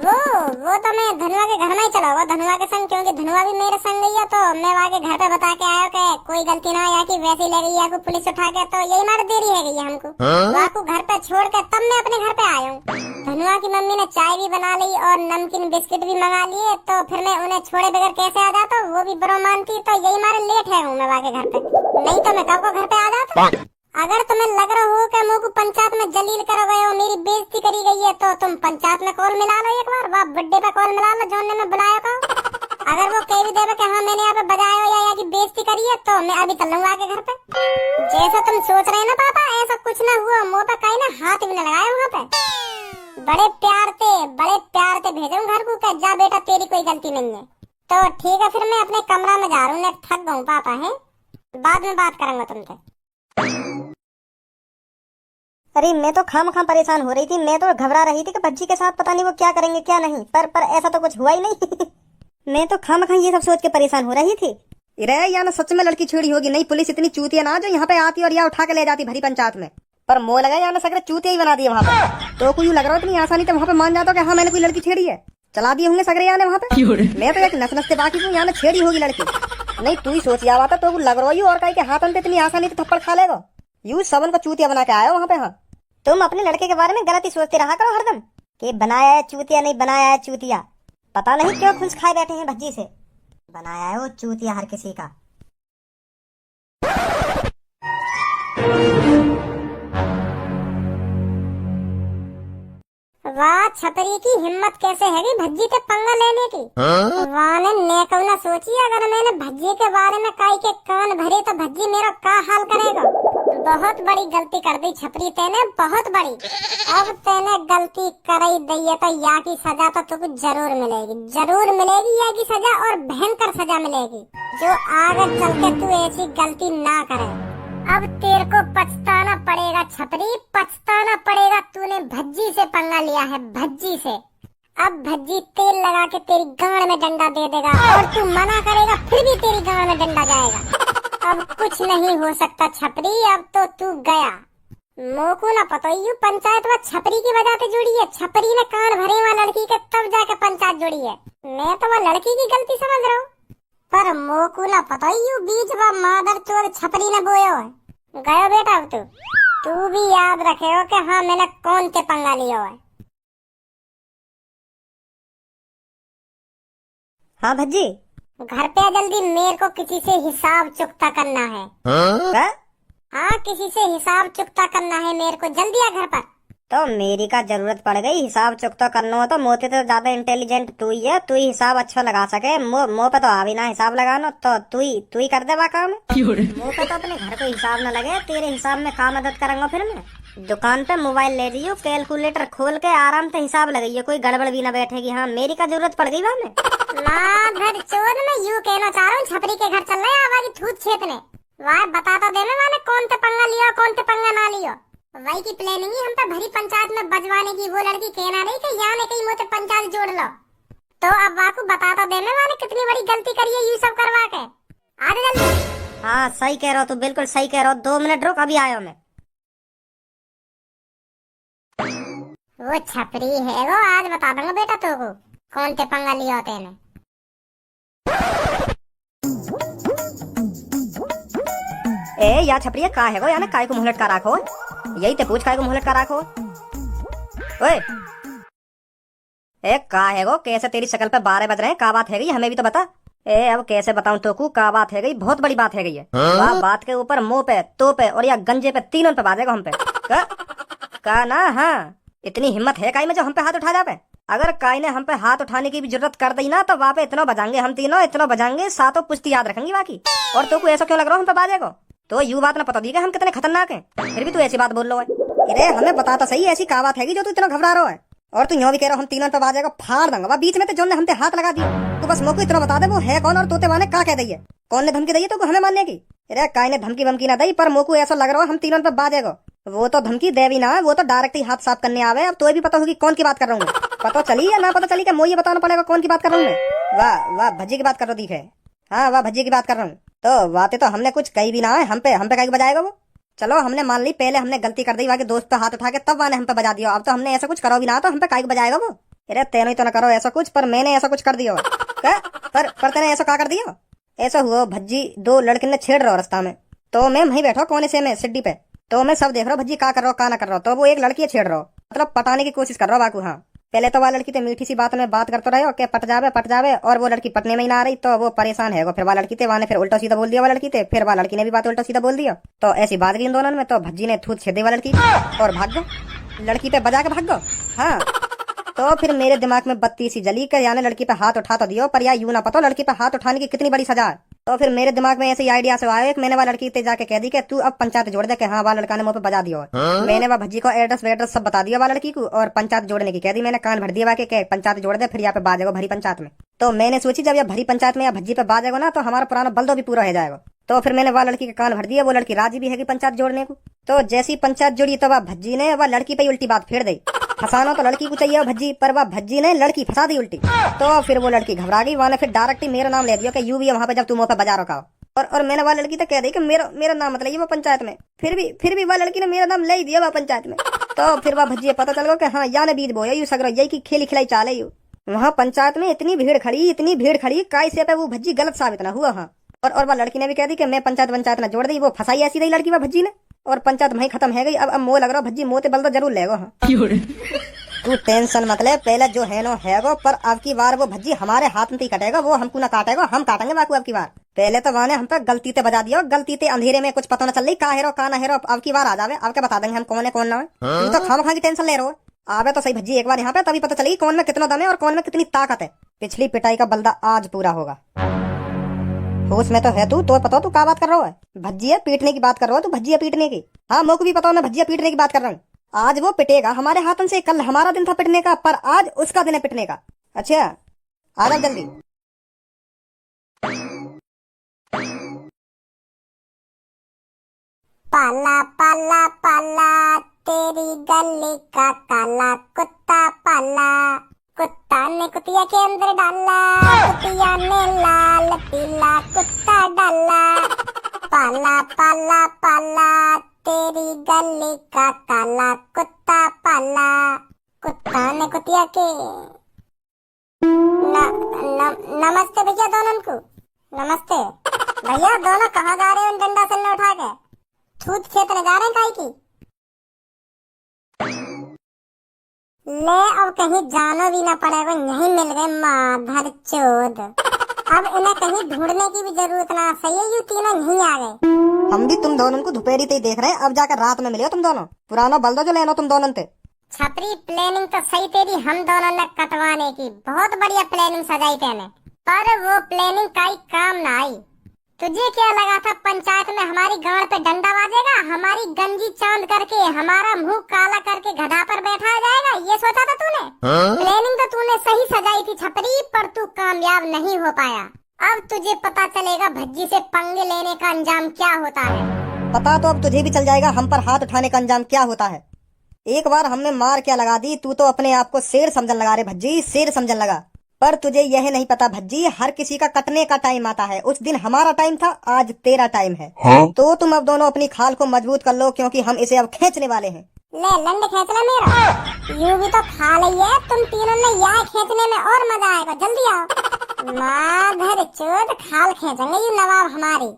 वो तो मैं धनुआ के घर में ही चला हुआ, धनुआ के संग, क्योंकि धनुआ भी मेरे संग गई है। तो मैं वहाँ के घर पे बता के आया कि कोई गलती ना या कि वैसे ले गई या को पुलिस उठा के, तो यही मार देरी है गई हमको। वहाँ को घर पे छोड़ के तब मैं अपने घर पे आया हूँ। धनुआ की मम्मी ने चाय भी बना ली और नमकीन बिस्किट भी मंगा लिए, तो फिर मैं उन्हें छोड़े बगैर कैसे आ जाता, वो भी बुरा मानती। तो यही मारे लेट है हूँ मैं वहाँ के घर पे, नहीं तो मैं कब को घर पे आ जाता। अगर तुम्हें लग रहा हो कि मुझको पंचायत में जलील करो गए हो, मेरी बेइज्जती करी गई है, तो तुम पंचायत में कॉल मिला लो एक बार, वहाँ बड्डे पे कॉल मिला लो जोन ने मैं बुलाया था। अगर वो कह भी देवे कि हाँ मैंने यहाँ पे बजाया हो या की बेइज्जती करी है, तो मैं अभी चल लूंगा आके घर पे। जैसा तुम सोच रहे हैं ना पापा, ऐसा कुछ ना हुआ, मुँह पे कहीं ना हाथ भी न लगाया वहाँ पे। बड़े प्यार से भेजा घर को कि जा बेटा तेरी कोई गलती नहीं है। तो ठीक है फिर मैं अपने कमरा में जा रहा हूँ, थक गऊँ पापा है, बाद में बात करूंगा तुमसे। अरे मैं तो खाम परेशान हो रही थी, मैं तो घबरा रही थी कि भज्जी के साथ पता नहीं वो क्या करेंगे क्या नहीं, पर ऐसा तो कुछ हुआ ही नहीं। मैं तो खाम ये सब सोच के परेशान हो रही थी। रे या ना सच में लड़की छेड़ी होगी, नहीं पुलिस इतनी चूतिया ना जो यहाँ पे आती और या उठा के ले जाती भरी पंचायत में। पर मोह लगा या ना सगरे चूतिया ही बना दिए वहाँ पे। तो कोई लग रहा है इतनी आसानी से वहाँ पे मान जाता कि हाँ मैंने कोई लड़की छेड़ी है, चला दिए होंगे सगरे याने वहाँ पे। मैं तो एक नस बाकी हूँ, यहाँ छेड़ी होगी लड़की। नहीं तू ही सोच आवा था तो लग रहा है और कहीं के हाथ पे इतनी आसानी से थप्पड़ खा लेगा, यू सबन को चूतिया बना के आया वहाँ पे। हाँ तुम अपने लड़के के बारे में गलत ही सोचते रहा करो हरदम कि बनाया है चूतिया, नहीं बनाया है चूतिया। पता नहीं क्यों खुश खाए बैठे हैं भज्जी से, बनाया है वो चूतिया हर किसी का। वाह छपरी की हिम्मत कैसे है भज्जी से पंगा लेने की। वाह ने नेकवना सोची अगर मैंने भज्जी के बारे में काई के कान भरे तो भज्जी मेरा क्या हाल करेगा। बहुत बड़ी गलती कर दी छपरी तेने, बहुत बड़ी। अब तेने गलती कराई दी है तो या की सजा तो तुझको जरूर मिलेगी या की सजा, और भयंकर सजा मिलेगी जो आगे चल के तू ऐसी गलती ना करे। अब तेरे को पछताना पड़ेगा छपरी, पछताना पड़ेगा, तूने भज्जी से पंगा लिया है, भज्जी से। अब भज्जी तेल लगा के तेरी गांड में डंडा दे देगा और तू मना करेगा फिर भी तेरी गांड में डंडा जाएगा। अब कुछ नहीं हो सकता छपरी, अब तो तू गया। मोको ना पता यू पंचायत में छपरी की वजह से जुड़ी है, छपरी ने कान भरे वहाँ लड़की के तब जाके पंचायत जुड़ी है। मैं तो वह लड़की की गलती समझ रहा हूँ, पर मोको ना पता यू बीच व मादर चोर छपरी ने बोया है। गया बेटा अब तू भी याद रखे हो कि हाँ मैंने कौन से पंगा लिया है। हाँ भज्जी घर पे जल्दी, मेरे को किसी से हिसाब चुकता करना है। हाँ किसी से हिसाब चुकता करना है मेरे को, जल्दी आ घर पर। तो मेरी का जरूरत पड़ गई हिसाब चुकता करना हो तो मोते तो ज्यादा इंटेलिजेंट तू ही है, तू ही हिसाब अच्छा लगा सके। मुँह पे तो आ भी ना हिसाब लगाना, तो तू ही कर दे बा काम। मुँह पे तो अपने घर को हिसाब न लगे, तेरे हिसाब में काम मदद करूंगा फिर मैं। दुकान पे मोबाइल ले रही हो, कैलकुलेटर खोल के आराम से हिसाब लगाइए, कोई गड़बड़ भी ना बैठेगी। हाँ मेरी का जरूरत पड़ गई वहाँ में। माधर चोद में यूं कहना चाह रहा हूँ, छपरी के घर चल रहे हैं आवाज थूत छेतने। वाह बता तो देने वाले कौन ते पंगा लियो कौन ते पंगा ना लियो। वही की प्लानिंग ही हम पे भरी पंचायत में बजवाने की। वो लड़की कहना रही कि यहाँ ने कहीं मोते पंचायत जोड़ लो। तो अब वाकू बता तो देने वाले कितनी बड़ी गलती करी है ये सब करवा के। आ जा जल्दी। हाँ सही कह रहा हो, तू बिल्कुल सही कह रहा हो। 2 मिनट रुक, अभी आया मैं। वो छपरी है वो, आज बता दूंगा बेटा तो को कौन ते पंगा लिया होते ने। ए या छपरिया का है गो, यानी काय को मुंह लटका राखो। यही ते पूछ काय को मुंह लटका राखो। ओए ए का है गो, कैसे तेरी शक्ल पे 12 बज रहे हैं, का बात है गई हमें भी तो बता। ए अब कैसे बताऊं तो को का बात है गई, बहुत बड़ी बात है गई है। वाह बात के ऊपर मुंह पे तो पे और या गंजे पे तीनों पे बाजेगा हम पे। का ना हाँ इतनी हिम्मत है काई में जो हम पे हाथ उठा जावे। अगर काई ने हम पे हाथ उठाने की भी जरूरत कर दी ना तो वहाँ पे इतना बजाएंगे हम तीनों, इतना बजाएंगे सातों पुश्ती याद रखेंगी बाकी। और तो को ऐसा क्यों लग रहा हम पे बाजे को, तो यू बात ना पता दी कि हम कितने खतरनाक हैं, फिर भी तू ऐसी बात बोल लो है। अरे हमें बता तो सही ऐसी का बात है जो तू इतना घबरा रहा है। और तू यूं भी कह रहा हम तीनों पे बाजेगा फाड़ दूंगा बीच में, तो जो ने हम पे हाथ लगा दिया। तू बस मोको इतना बता दे वो है कौन और तोते वाने का कह दी है, कौन ने धमकी दी है तो हमें मानने की। अरे काय ने धमकी वमकी ना दी, पर मोको ऐसा लग रहा है हम तीनों पे बाजेगा। वो तो धमकी देवी ना, वो तो डायरेक्ट ही हाथ साफ करने आवे। अब तो भी पता होगी कौन की बात कर रहा हूँ मैं, पता चली या ना पता चली, क्या मुझे ये बताना पड़ेगा कौन की बात कर रहा हूँ मैं। वाह वाह भज्जी की बात कर रहा दिखे। हाँ वाह भज्जी की बात कर रहा हूँ। तो बातें तो हमने कुछ कही भी ना है, हम पे कहीं बजाएगा वो। चलो हमने मान ली पहले हमने गलती कर दी, बाकी दोस्त पे हाथ उठा के तब वाने हम पे बजा दिया। अब तो हमने ऐसा कुछ करो भी ना तो हम पे काहे बजाएगा वो। अरे तेनो ही तो ना करो ऐसा कुछ, पर मैंने ऐसा कुछ कर दिया। पर तेने ऐसा क्या कर दिया। ऐसा हुआ भज्जी 2 लड़के ने छेड़ रहा रास्ता में, तो मैं वहीं बैठा कोने से में सिड्डी पे, तो मैं सब देख रहा हूँ भज्जी का कर रहा हो का ना कर रहा हो। तो वो एक लड़की छेड़ रहा हो, मतलब पटाने की कोशिश कर रहा हो बाकू। हाँ पहले तो वह लड़की तो मीठी सी बात में बात करते रहे कि पट जावे, और वो लड़की पटने में ही ना आ रही, तो वो परेशान है। फिर वह लड़की थे वहां फिर उल्टा सीधा बोल दिया वह लड़की थे, फिर वह लड़की ने भी बात उल्टा सीधा बोल दिया। तो ऐसी बात गई इन दोनों में, तो भज्जी ने थूत छेद दी लड़की और भाग गो, लड़की पे बजा के भाग गो। हाँ तो फिर मेरे दिमाग में बत्ती सी जली कर यानी लड़की पे हाथ उठा तो दियो, पर या यूं ना पता लड़की पे हाथ उठाने की कितनी बड़ी सजा है। तो फिर मेरे दिमाग में ऐसे ही आइडिया से आया कि मैंने वह लड़की ते जाके कह दी कि तू अब पंचायत जोड़ दे, कि हाँ वह लड़का ने मुंह पे बजा दिया। मैंने वह भज्जी को एड्रेस सब बता दिया वह लड़की को, और पंचायत जोड़ने की कह दी। मैंने कान भर दिया कि पंचायत जोड़ दे, फिर यहाँ पे बाजेगा भरी पंचायत में। तो मैंने सोची जब यह भरी पंचायत में या भज्जी पे बाजेगा ना तो हमारा पुराना बल्दो भी पूरा हो जाएगा। तो फिर मैंने वह लड़की के कान भर दिया, वो लड़की राजी भी है कि पंचायत जोड़ने को। तो जैसी पंचायत जोड़ी तो वह भज्जी ने वह लड़की पे उल्टी बात फेर दी। फंसाना तो लड़की को चाहिए भज्जी, पर वह भज्जी ने लड़की फंसा दी उल्टी। तो फिर वो लड़की घबरा गई, वहां ने फिर डायरेक्ट ही मेरा नाम ले दिया कि यू भी है वहां पे जब तुम मुंह पे बजा रखा। और मैंने वह लड़की तो कह दी कि मेरा नाम मत लिया वो पंचायत में। फिर भी वह लड़की ने मेरा नाम ले ही दिया वह पंचायत में। तो फिर वह भज्जी पता चल गया कि हाँ या ने बीज बोया यू सगरो यही की खेली खिलाई चाले यू। वहाँ पंचायत में इतनी भीड़ खड़ी काय से पे वो भज्जी गलत साबित ना हुआ। हाँ और वह लड़की ने भी कह दी कि मैं पंचायत ना जोड़ दी, वो फंसाई ऐसी रही लड़की वह भज्जी ने, और पंचायत वहीं खत्म है गई। अब मोह लग रहा भज्जी मोते बल तो जरूर लेगो। हाँ तू टेंशन मत ले, पहले जो है नो है गो, पर अब की बार वो भज्जी हमारे हाथ में ही कटेगा, वो हमको ना काटेगा, हम काटेंगे बाकू अब की बार। पहले तो वहां ने हम पे गलती ते बजा दिया, गलती ते अंधेरे में कुछ पता न चल रही का हेरो का ना हेरो। अब की बार आ जावे, अब क्या बता देंगे हम कौन है कौन ना है। तू तो खाम की टेंशन ले रहे हो, आवे तो सही भज्जी एक बार यहाँ पे, तभी पता चलेगी कौन में कितना दम है और कौन में कितनी ताकत है। पिछली पिटाई का बलदा आज पूरा होगा। होश में तो है तू, तो पता तू क्या बात कर रहा है। भज्जिया पीटने की बात कर रहा हो तू, भज्जिया पीटने की। हाँ मोको भी पता, मैं भज्जिया पीटने की बात कर रहा हूँ। आज वो पिटेगा हमारे हाथों से, कल हमारा दिन था पिटने का, पर आज उसका दिन है पिटने का। अच्छा आ जाओ जल्दी। पाला पाला पाला तेरी गली का काला कुत्ता पाला, कुत्ता ने कुतिया के अंदर डाला, कुतिया ने लाल पीला कुत्ता डाला। पाला पाला पाला तेरी गली का काला कुत्ता पाला, कुत्ता ने कुतिया के नमस्ते भैया दोनों को। नमस्ते भैया, दोनों कहाँ जा रहे हो डंडा सन्ना उठा के, थूत खेतने जा रहे हैं काई की। ले अब कहीं जाना भी ना पड़ेगा, यहीं मिल गए माधर चोद। अब इन्हें कहीं ढूंढने की भी जरूरत ना, सही है यू तीनों यहीं आ गए। हम भी तुम दोनों को दोपहरी ते देख रहे हैं, अब जाकर रात में मिले हो तुम दोनों, पुराना बल्दो जो लेना तुम दोनों ते। छपरी प्लानिंग तो सही तेरी हम दोनों ने कटवाने की, बहुत बढ़िया प्लानिंग सजाई तेने, पर वो प्लानिंग काई काम ना आई। तुझे क्या लगा था पंचायत में हमारी गाड़ पे डंडा बाजेगा, हमारी गंजी चांद करके, हमारा मुंह काला करके गधा पर बैठा जाएगा? ये सोचा था तूने? प्लानिंग तो तूने सही सजाई थी छपरी, पर तू कामयाब नहीं हो पाया। अब तुझे पता चलेगा भज्जी से पंगे लेने का अंजाम क्या होता है। पता तो अब तुझे भी चल जाएगा हम पर हाथ उठाने का अंजाम क्या होता है। एक बार हमने मार क्या लगा दी, तू तो अपने आप को शेर समझन लगा रे भज्जी, शेर समझन लगा। पर तुझे यह नहीं पता भज्जी, हर किसी का कटने का टाइम आता है। उस दिन हमारा टाइम था, आज तेरा टाइम है। तो तुम अब दोनों अपनी खाल को मजबूत कर लो, क्योंकि हम इसे अब खींचने वाले हैं। ले लंड खींच ले मेरा, यूं भी तो खा ली है तुम तीनों ने, यह खींचने में और मजा आएगा। जल्दी आओ। माधर चोद खाल खींचेंगे ये नवाब हमारी।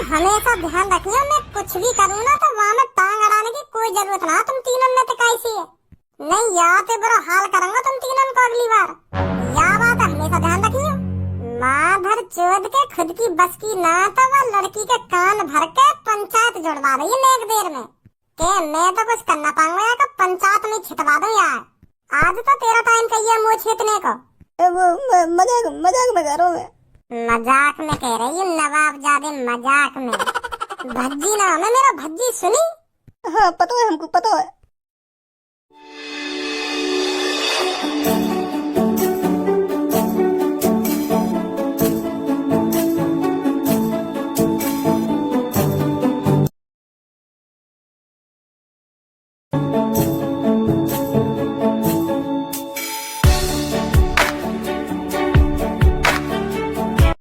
हमेशा ध्यान रखियो, मैं कुछ भी करूँ ना तो वहाँ में टांग अड़ाने की कोई जरूरत ना। तुम तीनों में तो कैसी है नहीं, यहाँ पे बुरा हाल करूंगा तुम तीनों को अगली बार। यह बात हमेशा ध्यान रखियो। माधर चोद के खुद की बस की ना तो वह लड़की के कान भर के पंचायत जुड़वा रही है एक देर में। के मैं तो कुछ करना पाऊंगा या पंचायत में छिटवा दूं यार। आज तो तेरा टाइम कहिए मुँह छेतने को। मजाक मजाक में करो मैं। मजाक में कह रही है नवाब जादे, मजाक में। भज्जी नाम है मेरा, भज्जी सुनी? हाँ पता है, हमको पता है।